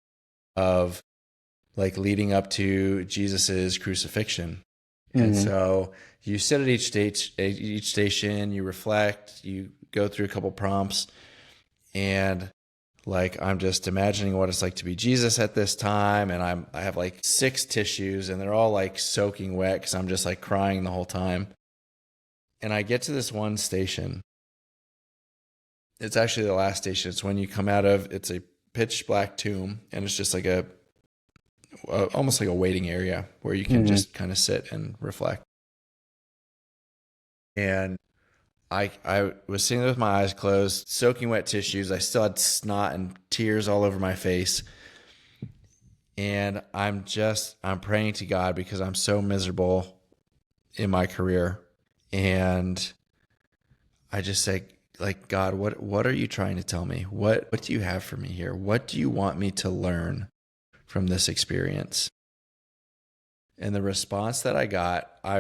of like leading up to Jesus's crucifixion. And so you sit at each station, you reflect, you go through a couple prompts, and Like I'm just imagining what it's like to be Jesus at this time. And I have like 6 tissues and they're all like soaking wet because I'm just like crying the whole time. And I get to this one station. It's actually the last station. It's when you come out of, it's a pitch black tomb and it's just like almost like a waiting area where you can just kind of sit and reflect. And I was sitting there with my eyes closed, soaking wet tissues. I still had snot and tears all over my face. And I'm praying to God because I'm so miserable in my career. And I just say, like, God, what are you trying to tell me? What do you have for me here? What do you want me to learn from this experience? And the response that I got, I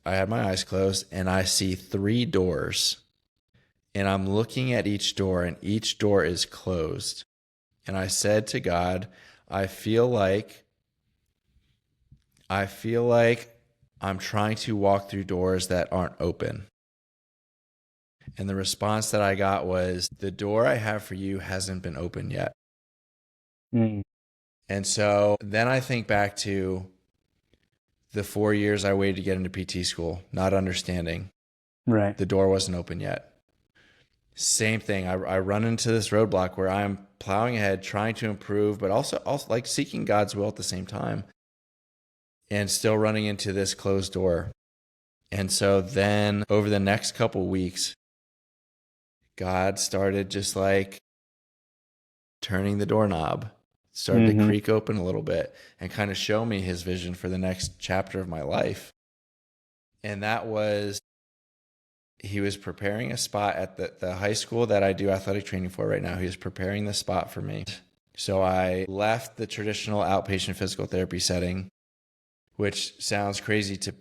had my eyes closed and I see 3 doors and I'm looking at each door and each door is closed. And I said to God, I feel like I'm trying to walk through doors that aren't open. And the response that I got was, the door I have for you hasn't been open yet. And so then I think back to the 4 years I waited to get into PT school, not understanding. Right. The door wasn't open yet. Same thing. I run into this roadblock where I'm plowing ahead, trying to improve, but also like seeking God's will at the same time and still running into this closed door. And so then over the next couple weeks, God started just like turning the doorknob, started to creak open a little bit and kind of show me his vision for the next chapter of my life. And that was, he was preparing a spot at the high school that I do athletic training for right now. He was preparing the spot for me. So I left the traditional outpatient physical therapy setting, which sounds crazy to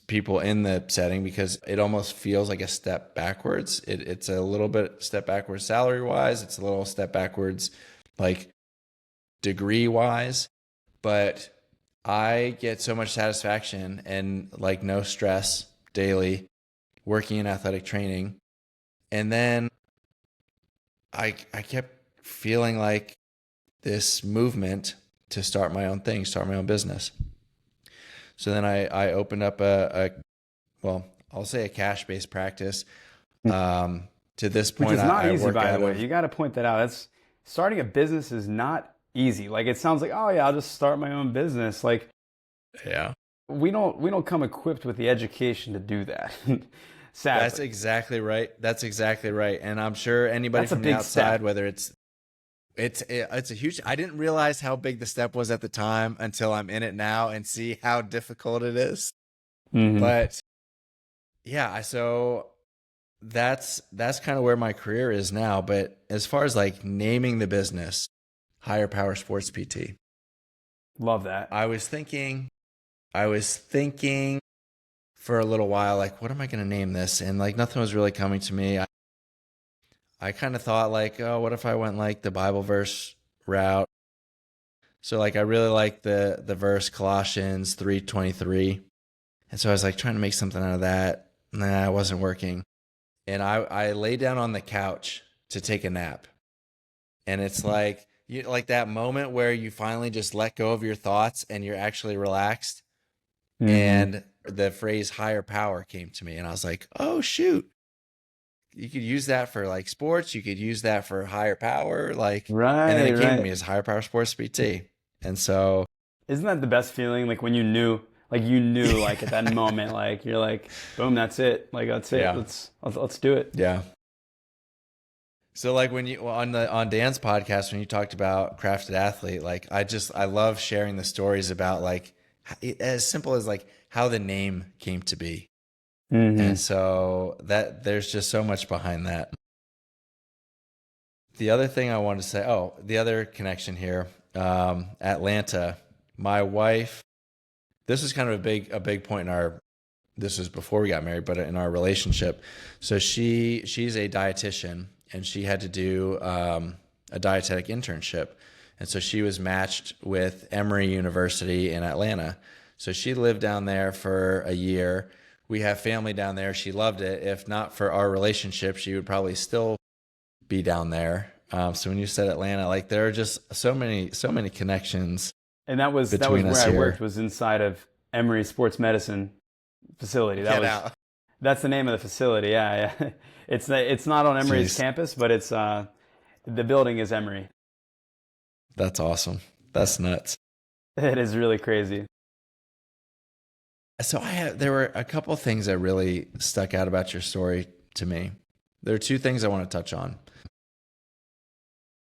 people in the setting because it almost feels like a step backwards. It's a little bit step backwards salary wise. It's a little step backwards like degree wise, but I get so much satisfaction and like no stress daily working in athletic training. And then I kept feeling like this movement to start my own thing, start my own business. So then I opened up I'll say a cash-based practice. To this point, which is not I easy, work by the out way. of, You got to point that out. Starting a business is not easy. Like it sounds like, oh yeah, I'll just start my own business. Like, yeah, we don't come equipped with the education to do that. Sadly. That's exactly right. And I'm sure anybody from the outside, step. whether it's a huge, I didn't realize how big the step was at the time until I'm in it now and see how difficult it is. But yeah, so that's kind of where my career is now. But as far as like naming the business, Higher Power Sports PT. Love that. I was thinking for a little while, like, what am I going to name this? And like, nothing was really coming to me. I kind of thought like, oh, what if I went like the Bible verse route? So like, I really like the verse Colossians 3:23. And so I was like trying to make something out of that. Nah, it wasn't working. And I lay down on the couch to take a nap. And it's like, like that moment where you finally just let go of your thoughts and you're actually relaxed. And the phrase higher power came to me and I was like, oh shoot, you could use that for like sports. You could use that for higher power. Like, right. And then it came to me as Higher Power Sports PT. And so, isn't that the best feeling? Like when you knew like at that moment, like you're like, boom, that's it. Like, that's it. Yeah. Let's do it. Yeah. So like when you, on Dan's podcast, when you talked about CRFTD Athlete, like I love sharing the stories about like, as simple as like how the name came to be. And so that there's just so much behind that. The other thing I wanted to say, the other connection here, Atlanta, my wife, this was kind of a big point in this was before we got married, but in our relationship. So she's a dietitian and she had to do a dietetic internship. And so she was matched with Emory University in Atlanta. So she lived down there for a year. We have family down there. She loved it. If not for our relationship, she would probably still be down there. So when you said Atlanta, like there are just so many connections. And that was between where us I here. worked, was inside of Emory Sports Medicine facility. Get out. That's the name of the facility. Yeah, yeah. It's not on Emory's Jeez. campus, but it's the building is Emory. That's awesome. That's nuts. It is really crazy. So there were a couple things that really stuck out about your story to me. There are two things I want to touch on.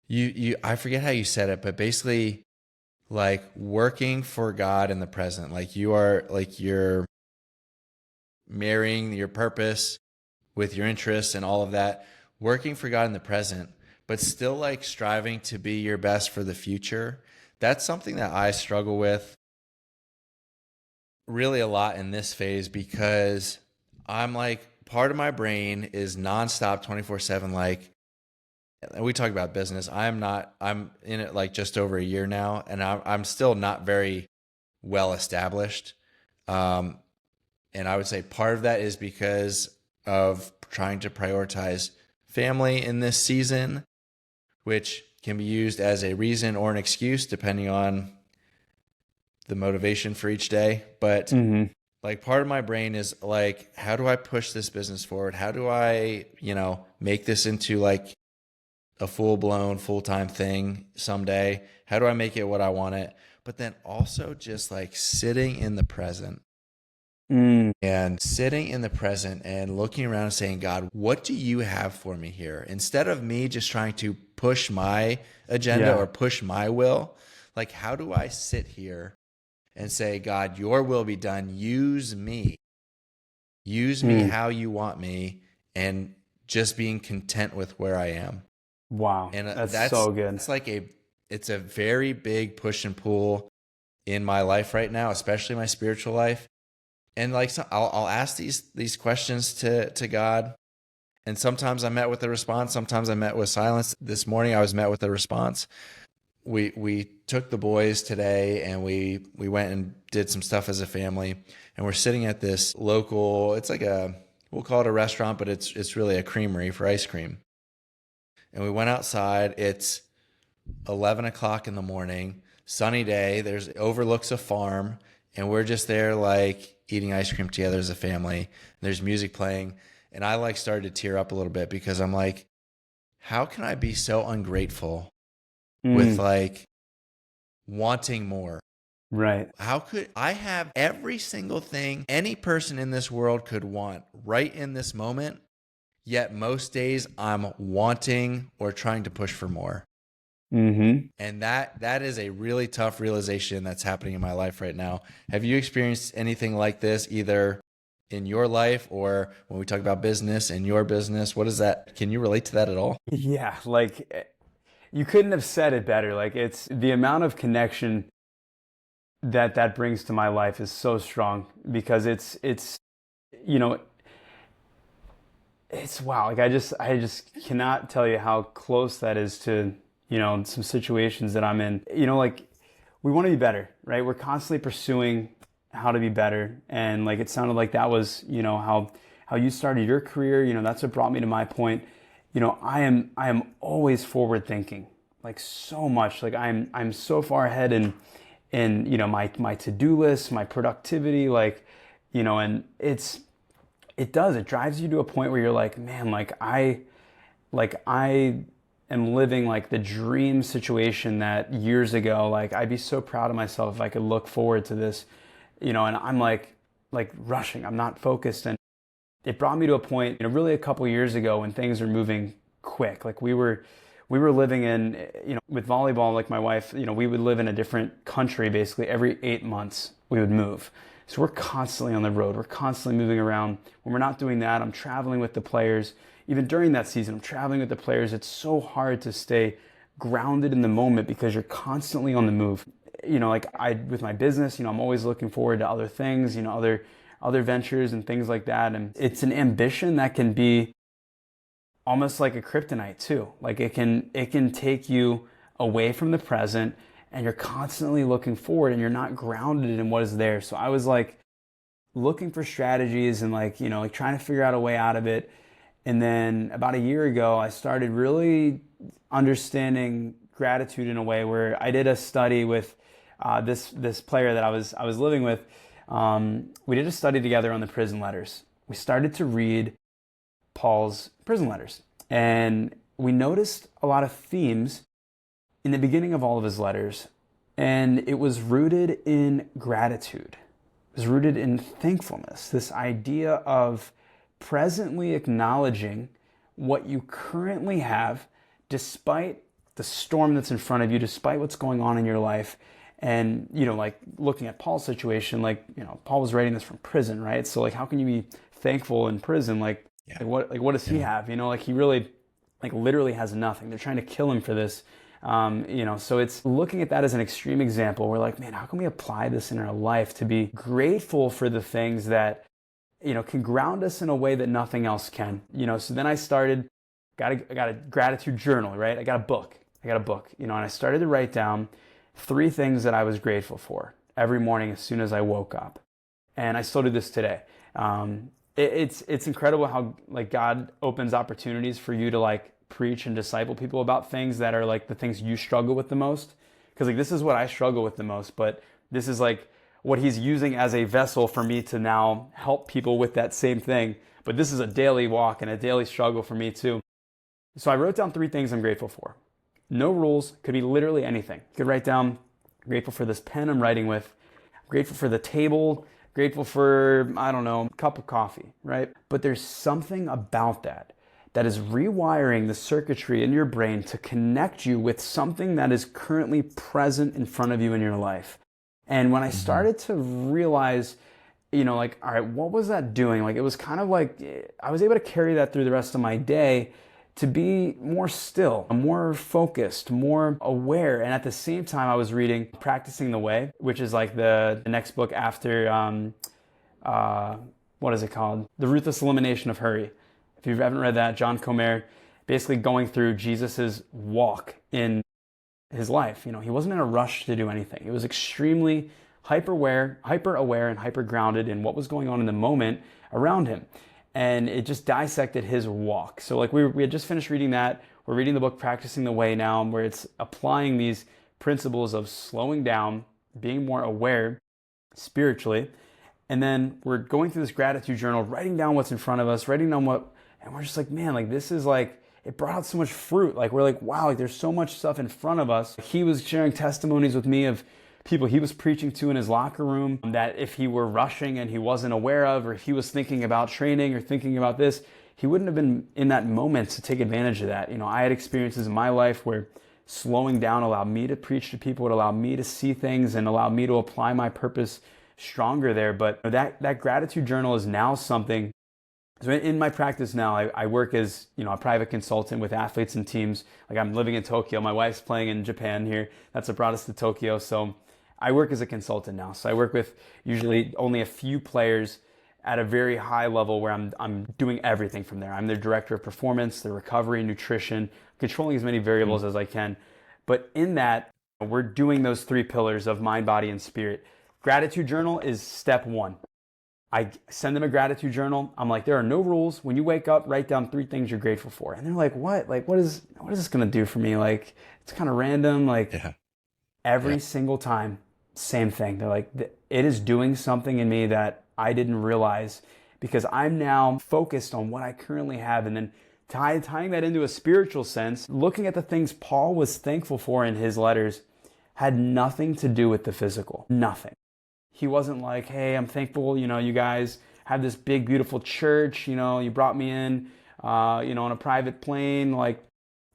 I forget how you said it, but basically like working for God in the present, like you're marrying your purpose with your interests and all of that, working for God in the present, but still like striving to be your best for the future. That's something that I struggle with really a lot in this phase, because I'm like, part of my brain is nonstop 24/7. Like, we talk about business. I'm in it like just over a year now, and I'm still not very well established. And I would say part of that is because of trying to prioritize family in this season, which can be used as a reason or an excuse depending on the motivation for each day. But like part of my brain is like, how do I push this business forward? How do I, make this into like a full-blown, full-time thing someday? How do I make it what I want it? But then also just like sitting in the present and sitting in the present and looking around and saying, God, what do you have for me here? Instead of me just trying to push my agenda or push my will, like, how do I sit here and say, God, your will be done. Use me how you want me, and just being content with where I am. Wow. And that's so good. It's a very big push and pull in my life right now, especially my spiritual life. And like, so I'll ask these questions to God. And sometimes I'm met with a response. Sometimes I'm met with silence. This morning I was met with a response. We took the boys today and we went and did some stuff as a family, and we're sitting at this local, it's like we'll call it a restaurant, but it's really a creamery for ice cream. And we went outside. It's 11 o'clock in the morning, sunny day. There's overlooks a farm, and we're just there like eating ice cream together as a family. There's music playing, and I like started to tear up a little bit, because I'm like, how can I be so ungrateful with like wanting more? Right. How could I have every single thing any person in this world could want right in this moment, yet most days I'm wanting or trying to push for more? And that is a really tough realization that's happening in my life right now. Have you experienced anything like this, either in your life or when we talk about business and your business? What is that? Can you relate to that at all? Yeah, like, you couldn't have said it better. Like, it's the amount of connection that brings to my life is so strong, because it's it's wow. Like, I just cannot tell you how close that is to, some situations that I'm in. Like, we want to be better, right? We're constantly pursuing how to be better. And like, it sounded like that was, how you started your career. That's what brought me to my point. I am always forward thinking, like, so much. Like, I'm so far ahead in my to-do list, my productivity, like, and it drives you to a point where you're like, man, I am living like the dream situation that years ago, like, I'd be so proud of myself if I could look forward to this, and I'm like rushing, I'm not focused. And it brought me to a point, really a couple years ago, when things are moving quick. Like, we were living in, with volleyball, like my wife, we would live in a different country basically every 8 months. We would move. So we're constantly on the road. We're constantly moving around. When we're not doing that, I'm traveling with the players. Even during that season, I'm traveling with the players. It's so hard to stay grounded in the moment, because you're constantly on the move. Like, with my business, I'm always looking forward to other things, other ventures and things like that. And it's an ambition that can be almost like a kryptonite too. Like, it can take you away from the present, and you're constantly looking forward, and you're not grounded in what is there. So I was like looking for strategies and like trying to figure out a way out of it. And then about a year ago, I started really understanding gratitude in a way where I did a study with this player that I was living with. We did a study together on the prison letters. We started to read Paul's prison letters, and we noticed a lot of themes in the beginning of all of his letters, and it was rooted in gratitude. It was rooted in thankfulness, this idea of presently acknowledging what you currently have despite the storm that's in front of you, despite what's going on in your life. And, like looking at Paul's situation, Paul was writing this from prison, right? So how can you be thankful in prison? What does he have? He really, literally has nothing. They're trying to kill him for this. So it's looking at that as an extreme example. We're like, man, how can we apply this in our life to be grateful for the things that, can ground us in a way that nothing else can? So then I started, I got a gratitude journal, right? I got a book, and I started to write down 3 things that I was grateful for every morning as soon as I woke up. And I still do this today. It's incredible how God opens opportunities for you to preach and disciple people about things that are the things you struggle with the most. Because this is what I struggle with the most, but this is what he's using as a vessel for me to now help people with that same thing. But this is a daily walk and a daily struggle for me too. So I wrote down 3 things I'm grateful for. No rules, could be literally anything. You could write down, grateful for this pen I'm writing with, grateful for the table, grateful for, a cup of coffee, right? But there's something about that is rewiring the circuitry in your brain to connect you with something that is currently present in front of you in your life. And when I started to realize, all right, what was that doing? It was kind of I was able to carry that through the rest of my day to be more still, more focused, more aware. And at the same time, I was reading Practicing the Way, which is the next book after, what is it called? The Ruthless Elimination of Hurry. If you haven't read that, John Comer, basically going through Jesus's walk in his life. He wasn't in a rush to do anything. He was extremely hyper aware and hyper grounded in what was going on in the moment around him. And it just dissected his walk. So we had just finished reading that. We're reading the book Practicing the Way now, where it's applying these principles of slowing down, being more aware spiritually. And then we're going through this gratitude journal, writing down what's in front of us, and we're just man, this is it brought out so much fruit. We're wow, there's so much stuff in front of us. He was sharing testimonies with me of people he was preaching to in his locker room that if he were rushing and he wasn't aware of, or if he was thinking about training or thinking about this, he wouldn't have been in that moment to take advantage of that. I had experiences in my life where slowing down allowed me to preach to people, it allowed me to see things and allowed me to apply my purpose stronger there. But that gratitude journal is now something. So in my practice now, I work as a private consultant with athletes and teams. I'm living in Tokyo. My wife's playing in Japan here. That's what brought us to Tokyo. So I work as a consultant now. So I work with usually only a few players at a very high level where I'm doing everything from there. I'm their director of performance, their recovery, nutrition, controlling as many variables as I can. But in that, we're doing those 3 pillars of mind, body, and spirit. Gratitude journal is step 1. I send them a gratitude journal. I'm there are no rules. When you wake up, write down 3 things you're grateful for. And they're like, what? What is this going to do for me? It's kind of random. Every single time, same thing. They're it is doing something in me that I didn't realize, because I'm now focused on what I currently have. And then tying that into a spiritual sense, looking at the things Paul was thankful for in his letters had nothing to do with the physical. Nothing. He wasn't hey, I'm thankful, you guys have this big, beautiful church, you brought me in, on a private plane.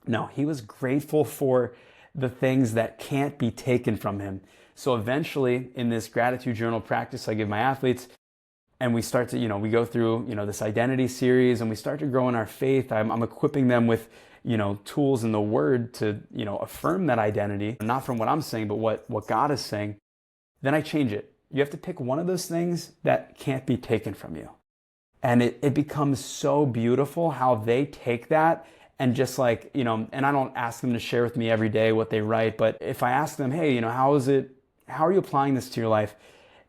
No, he was grateful for the things that can't be taken from him. So eventually in this gratitude journal practice I give my athletes, and we start to, we go through, this identity series, and we start to grow in our faith. I'm equipping them with, tools in the Word to, affirm that identity, not from what I'm saying, but what God is saying. Then I change it. You have to pick one of those things that can't be taken from you. And it becomes so beautiful how they take that and just and I don't ask them to share with me every day what they write, but if I ask them, hey, how are you applying this to your life?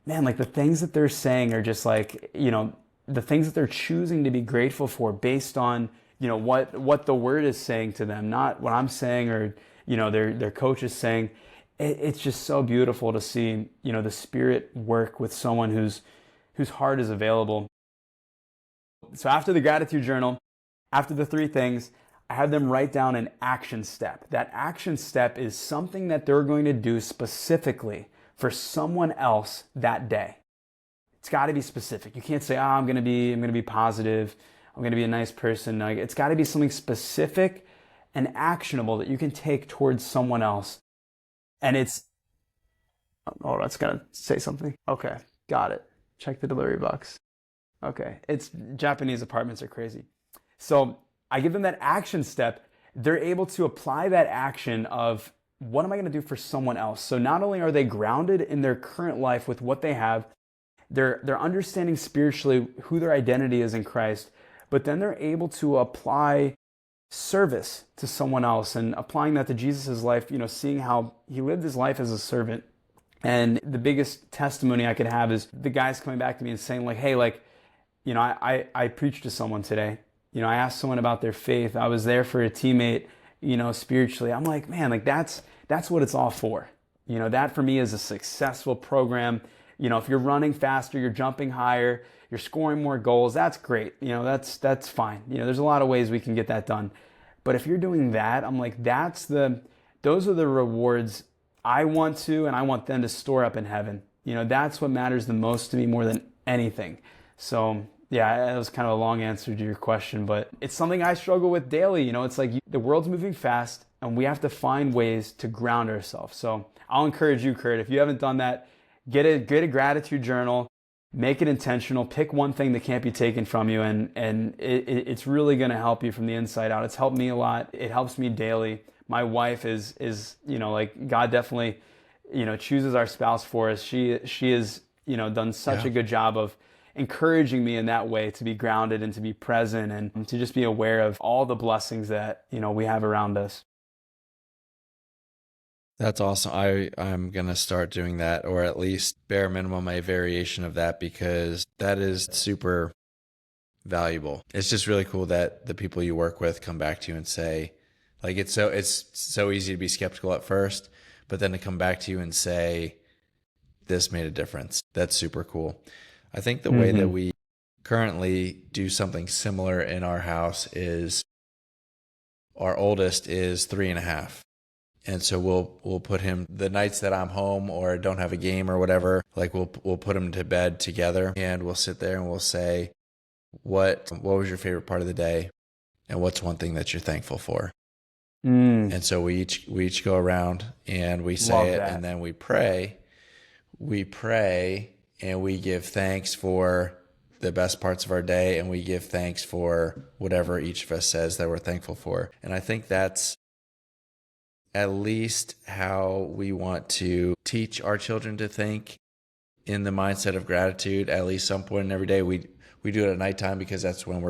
Man, the things that they're saying are just the things that they're choosing to be grateful for based on what the word is saying to them, not what I'm saying or, their coach is saying. It's just so beautiful to see, the Spirit work with someone whose heart is available. So after the gratitude journal, after the 3 things, I have them write down an action step. That action step is something that they're going to do specifically for someone else that day. It's got to be specific. You can't say, I'm going to be positive. I'm going to be a nice person. Like, it's got to be something specific and actionable that you can take towards someone else. And that's got to say something. Okay, got it. Check the delivery box. Okay, it's Japanese apartments are crazy. So I give them that action step. They're able to apply that action of, what am I going to do for someone else? So not only are they grounded in their current life with what they have, they're understanding spiritually who their identity is in Christ, but then they're able to apply service to someone else and applying that to Jesus' life, seeing how he lived his life as a servant. And the biggest testimony I could have is the guys coming back to me and saying like, hey, like, I preached to someone today. I asked someone about their faith. I was there for a teammate, spiritually. I'm like, man, like that's what it's all for. That for me is a successful program. If you're running faster, you're jumping higher, you're scoring more goals, that's great. That's fine. There's a lot of ways we can get that done. But if you're doing that, I'm like, those are the rewards I want to, and I want them to store up in heaven. That's what matters the most to me more than anything. So yeah, that was kind of a long answer to your question, but it's something I struggle with daily. It's like the world's moving fast and we have to find ways to ground ourselves. So I'll encourage you, Kurt, if you haven't done that, get a gratitude journal, make it intentional, pick one thing that can't be taken from you, and it's really going to help you from the inside out. It's helped me a lot. It helps me daily. My wife is like, God definitely, chooses our spouse for us. She has, done such a good job of encouraging me in that way to be grounded and to be present and to just be aware of all the blessings that, we have around us. That's awesome. I'm going to start doing that, or at least bare minimum a variation of that, because that is super valuable. It's just really cool that the people you work with come back to you and say, like, it's so easy to be skeptical at first, but then to come back to you and say, this made a difference. That's super cool. I think the way that we currently do something similar in our house is our oldest is 3.5. And so we'll put him, the nights that I'm home or don't have a game or whatever, like we'll put him to bed together, and we'll sit there and we'll say, what was your favorite part of the day? And what's one thing that you're thankful for? And so we each go around and we say it, and then we pray and we give thanks for the best parts of our day, and we give thanks for whatever each of us says that we're thankful for. And I think that's at least how we want to teach our children to think in the mindset of gratitude, at least some point in every day. We do it at nighttime because that's when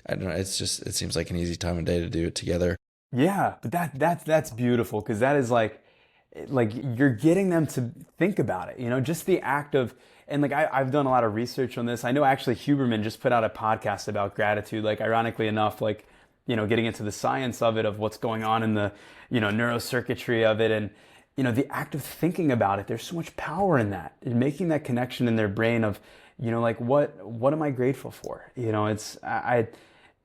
I don't know, it seems like an easy time of day to do it together. Yeah, but that's beautiful, because that is like you're getting them to think about it, just the act of, and like I've done a lot of research on this. I know actually Huberman just put out a podcast about gratitude, like ironically enough, like, getting into the science of it, of what's going on in the, neurocircuitry of it. And, the act of thinking about it, there's so much power in that, in making that connection in their brain of, like, what am I grateful for?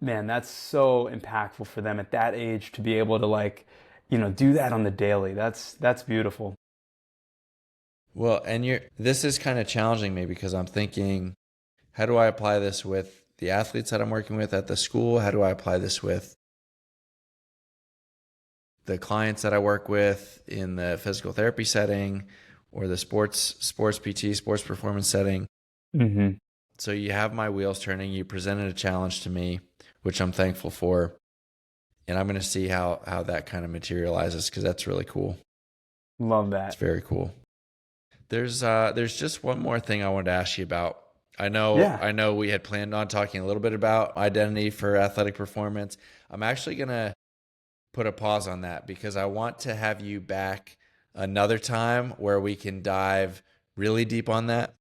Man, that's so impactful for them at that age to be able to, like, do that on the daily. That's beautiful. Well, and this is kind of challenging me, because I'm thinking, how do I apply this with the athletes that I'm working with at the school? How do I apply this with the clients that I work with in the physical therapy setting, or the sports PT, sports performance setting? So you have my wheels turning. You presented a challenge to me, which I'm thankful for. And I'm going to see how that kind of materializes, because that's really cool. Love that. It's very cool. There's just one more thing I wanted to ask you about. I know we had planned on talking a little bit about identity for athletic performance. I'm actually going to put a pause on that, because I want to have you back another time where we can dive really deep on that.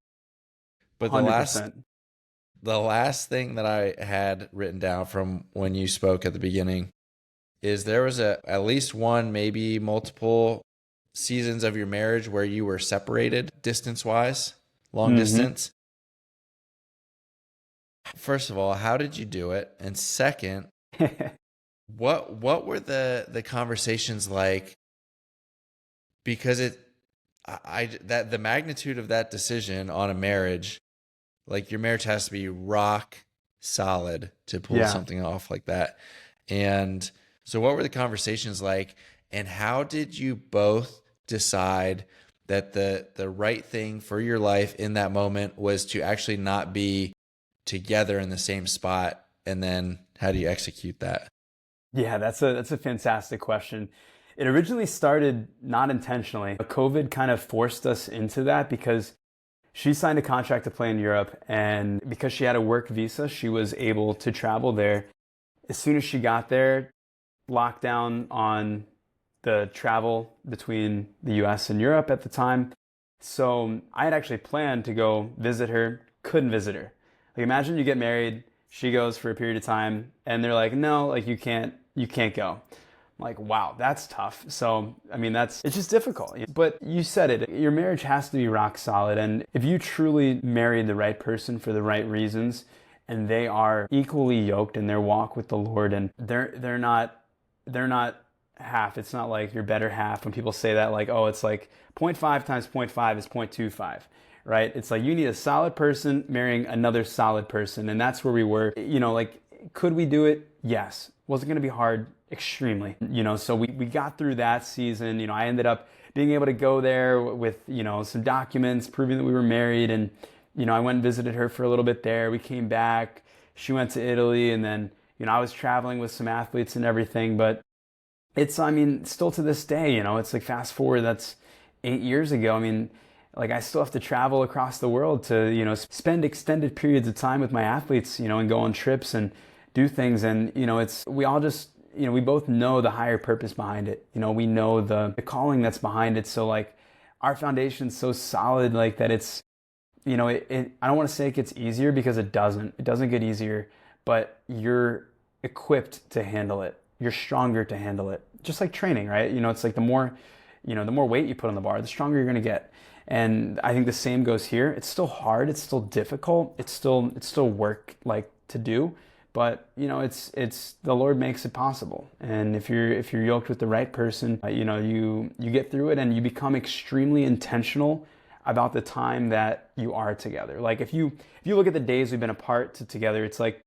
But 100%. the last thing that I had written down from when you spoke at the beginning is there was at least one, maybe multiple seasons of your marriage where you were separated distance-wise, long distance. First of all, how did you do it? And second, what were the conversations like? Because that the magnitude of that decision on a marriage, like your marriage has to be rock solid to pull something off like that. And so what were the conversations like, and how did you both decide that the right thing for your life in that moment was to actually not be together in the same spot? And then how do you execute that? Yeah, that's a fantastic question. It originally started not intentionally. COVID kind of forced us into that because she signed a contract to play in Europe, and because she had a work visa, she was able to travel there. As soon as she got there, lockdown on the travel between the US and Europe at the time. So I had actually planned to go visit her, couldn't visit her. Like, imagine you get married, she goes for a period of time, and they're like, no, like you can't go. I'm like, wow, that's tough. So, I mean, it's just difficult. But you said it, your marriage has to be rock solid. And if you truly married the right person for the right reasons, and they are equally yoked in their walk with the Lord, and they're not half. It's not like your better half. When people say that, like, oh, it's like 0.5 times 0.5 is 0.25, right? It's like you need a solid person marrying another solid person. And that's where we were. Like, could we do it? Yes. Was it going to be hard? Extremely. So we got through that season. I ended up being able to go there with, some documents proving that we were married. And, I went and visited her for a little bit there. We came back. She went to Italy. And then, I was traveling with some athletes and everything. But still to this day, it's like fast forward, that's 8 years ago. I still have to travel across the world to, spend extended periods of time with my athletes, and go on trips and do things. And, we all just, we both know the higher purpose behind it. We know the calling that's behind it. So like our foundation's so solid, like that it's, I don't want to say it gets easier, because it doesn't get easier, but you're equipped to handle it. You're stronger to handle it. Just like training, right? It's like the more weight you put on the bar, the stronger you're going to get. And I think the same goes here. It's still hard. It's still difficult. It's still work like to do. But it's the Lord makes it possible. And if you're yoked with the right person, you get through it, and you become extremely intentional about the time that you are together. Like if you look at the days we've been apart together, it's like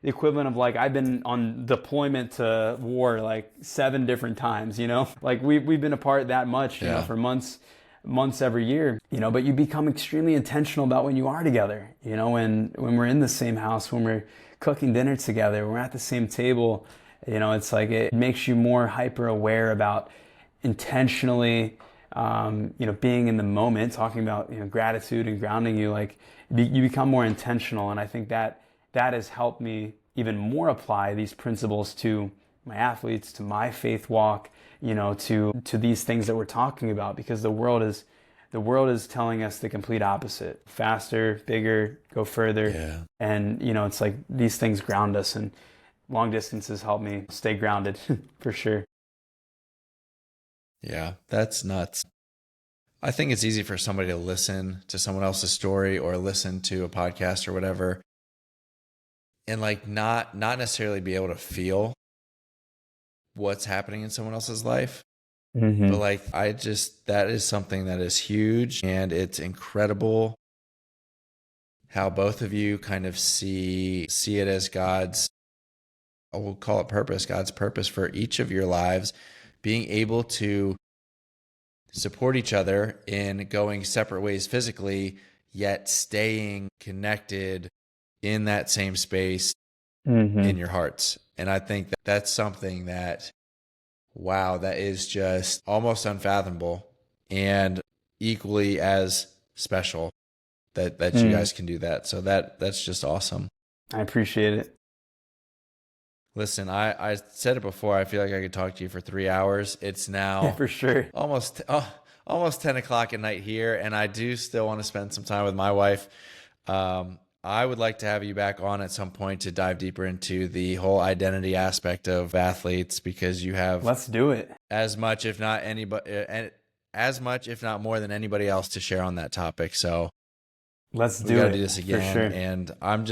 the equivalent of like I've been on deployment to war like 7 different times. Like we've been apart that much, for months every year. But you become extremely intentional about when you are together. When we're in the same house, when we're cooking dinner together, we're at the same table, it's like it makes you more hyper aware about intentionally, being in the moment, talking about, gratitude and grounding you. Like you become more intentional. And I think that has helped me even more apply these principles to my athletes, to my faith walk, to these things that we're talking about, because the world is telling us the complete opposite. Faster, bigger, go further. Yeah. And, it's like these things ground us, and long distances help me stay grounded for sure. Yeah, that's nuts. I think it's easy for somebody to listen to someone else's story or listen to a podcast or whatever, and like not necessarily be able to feel what's happening in someone else's life. Mm-hmm. But like, that is something that is huge, and it's incredible how both of you kind of see it as God's, we'll call it purpose, God's purpose for each of your lives, being able to support each other in going separate ways physically, yet staying connected in that same space in your hearts. And I think that's something that, wow, that is just almost unfathomable, and equally as special that you guys can do that. So that's just awesome. I appreciate it. Listen, I said it before, I feel like I could talk to you for 3 hours. It's now for sure almost 10 o'clock at night here, and I do still want to spend some time with my wife. I would like to have you back on at some point to dive deeper into the whole identity aspect of athletes, because you have Let's do it. as much, if not more than anybody else to share on that topic. So Let's we do got it. to do this again. For sure. And I'm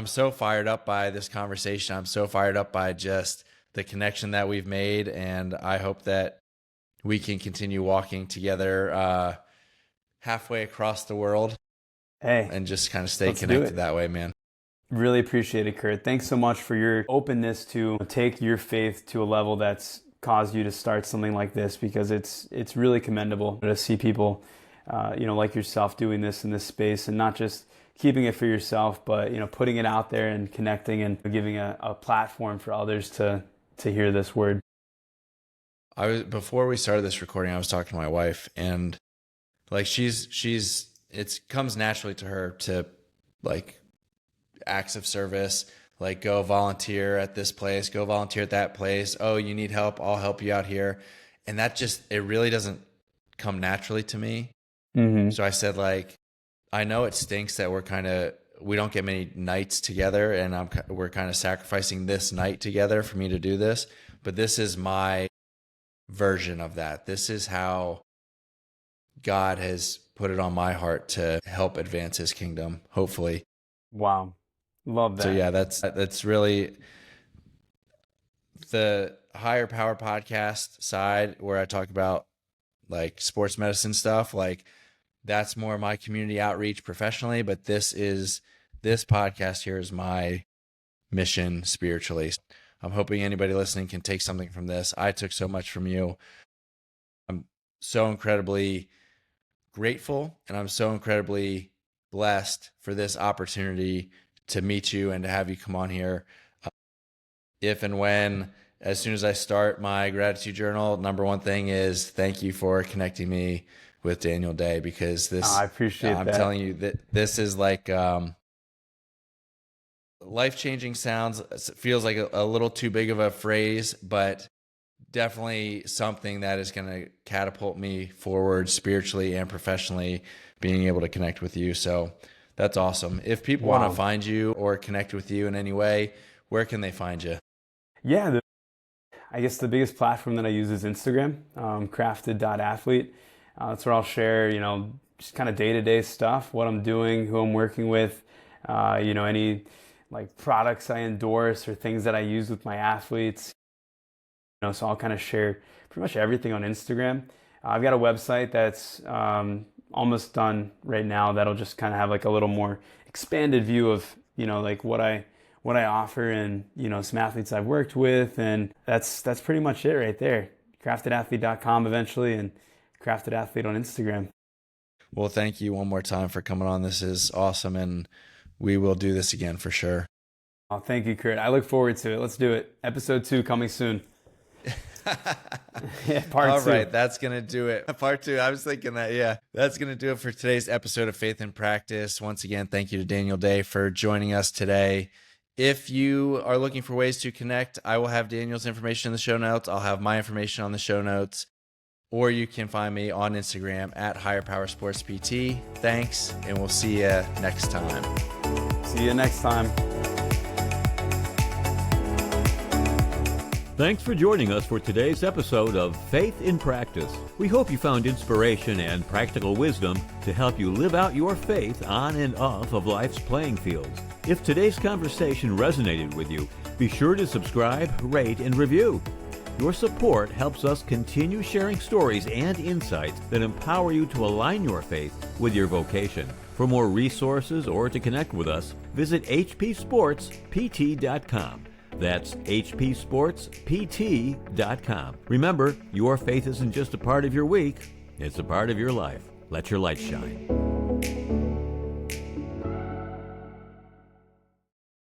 so fired up by this conversation. I'm so fired up by just the connection that we've made. And I hope that we can continue walking together halfway across the world. Hey, and just kind of stay let's do connected it. that way, man. Really appreciate it, Kurt. Thanks so much for your openness to take your faith to a level that's caused you to start something like this, because it's really commendable to see people, like yourself doing this in this space, and not just keeping it for yourself, but putting it out there and connecting and giving a platform for others to hear this word. Before we started this recording, I was talking to my wife, and like it comes naturally to her to like acts of service, like go volunteer at this place, go volunteer at that place. Oh, you need help? I'll help you out here. And that it really doesn't come naturally to me. Mm-hmm. So I said, like, I know it stinks that we don't get many nights together, and we're kind of sacrificing this night together for me to do this. But this is my version of that. This is how God has put it on my heart to help advance his kingdom, hopefully. Wow. Love that. So yeah, that's really the Higher Power podcast side, where I talk about like sports medicine stuff. Like, that's more my community outreach professionally, but this podcast here is my mission spiritually. I'm hoping anybody listening can take something from this. I took so much from you. I'm so incredibly grateful, and I'm so incredibly blessed for this opportunity to meet you and to have you come on here. If and when, as soon as I start my gratitude journal, number one thing is thank you for connecting me with Daniel Day, because I appreciate that. I'm telling you that this is like life-changing. Feels like a little too big of a phrase, but definitely something that is going to catapult me forward spiritually and professionally, being able to connect with you. So that's awesome. If people want to find you or connect with you in any way, where can they find you? Yeah, I guess the biggest platform that I use is Instagram, CRFTD.Athlete. That's where I'll share, just kind of day-to-day stuff, what I'm doing, who I'm working with, any like products I endorse or things that I use with my athletes. So I'll kind of share pretty much everything on Instagram. I've got a website that's almost done right now that'll just kind of have like a little more expanded view of, like what I offer and, some athletes I've worked with. And that's pretty much it right there. CRFTDAthlete.com eventually, and CRFTD Athlete on Instagram. Well, thank you one more time for coming on. This is awesome, and we will do this again for sure. Oh, thank you, Kurt. I look forward to it. Let's do it. Episode 2 coming soon. Yeah, part 2. All right, that's going to do it. Part 2, I was thinking that, yeah. That's going to do it for today's episode of Faith in Practice. Once again, thank you to Daniel Day for joining us today. If you are looking for ways to connect, I will have Daniel's information in the show notes. I'll have my information on the show notes. Or you can find me on Instagram at Higher Power Sports PT. Thanks, and we'll see you next time. See you next time. Thanks for joining us for today's episode of Faith in Practice. We hope you found inspiration and practical wisdom to help you live out your faith on and off of life's playing fields. If today's conversation resonated with you, be sure to subscribe, rate, and review. Your support helps us continue sharing stories and insights that empower you to align your faith with your vocation. For more resources or to connect with us, visit hpsportspt.com. That's hpsportspt.com. Remember, your faith isn't just a part of your week, it's a part of your life. Let your light shine.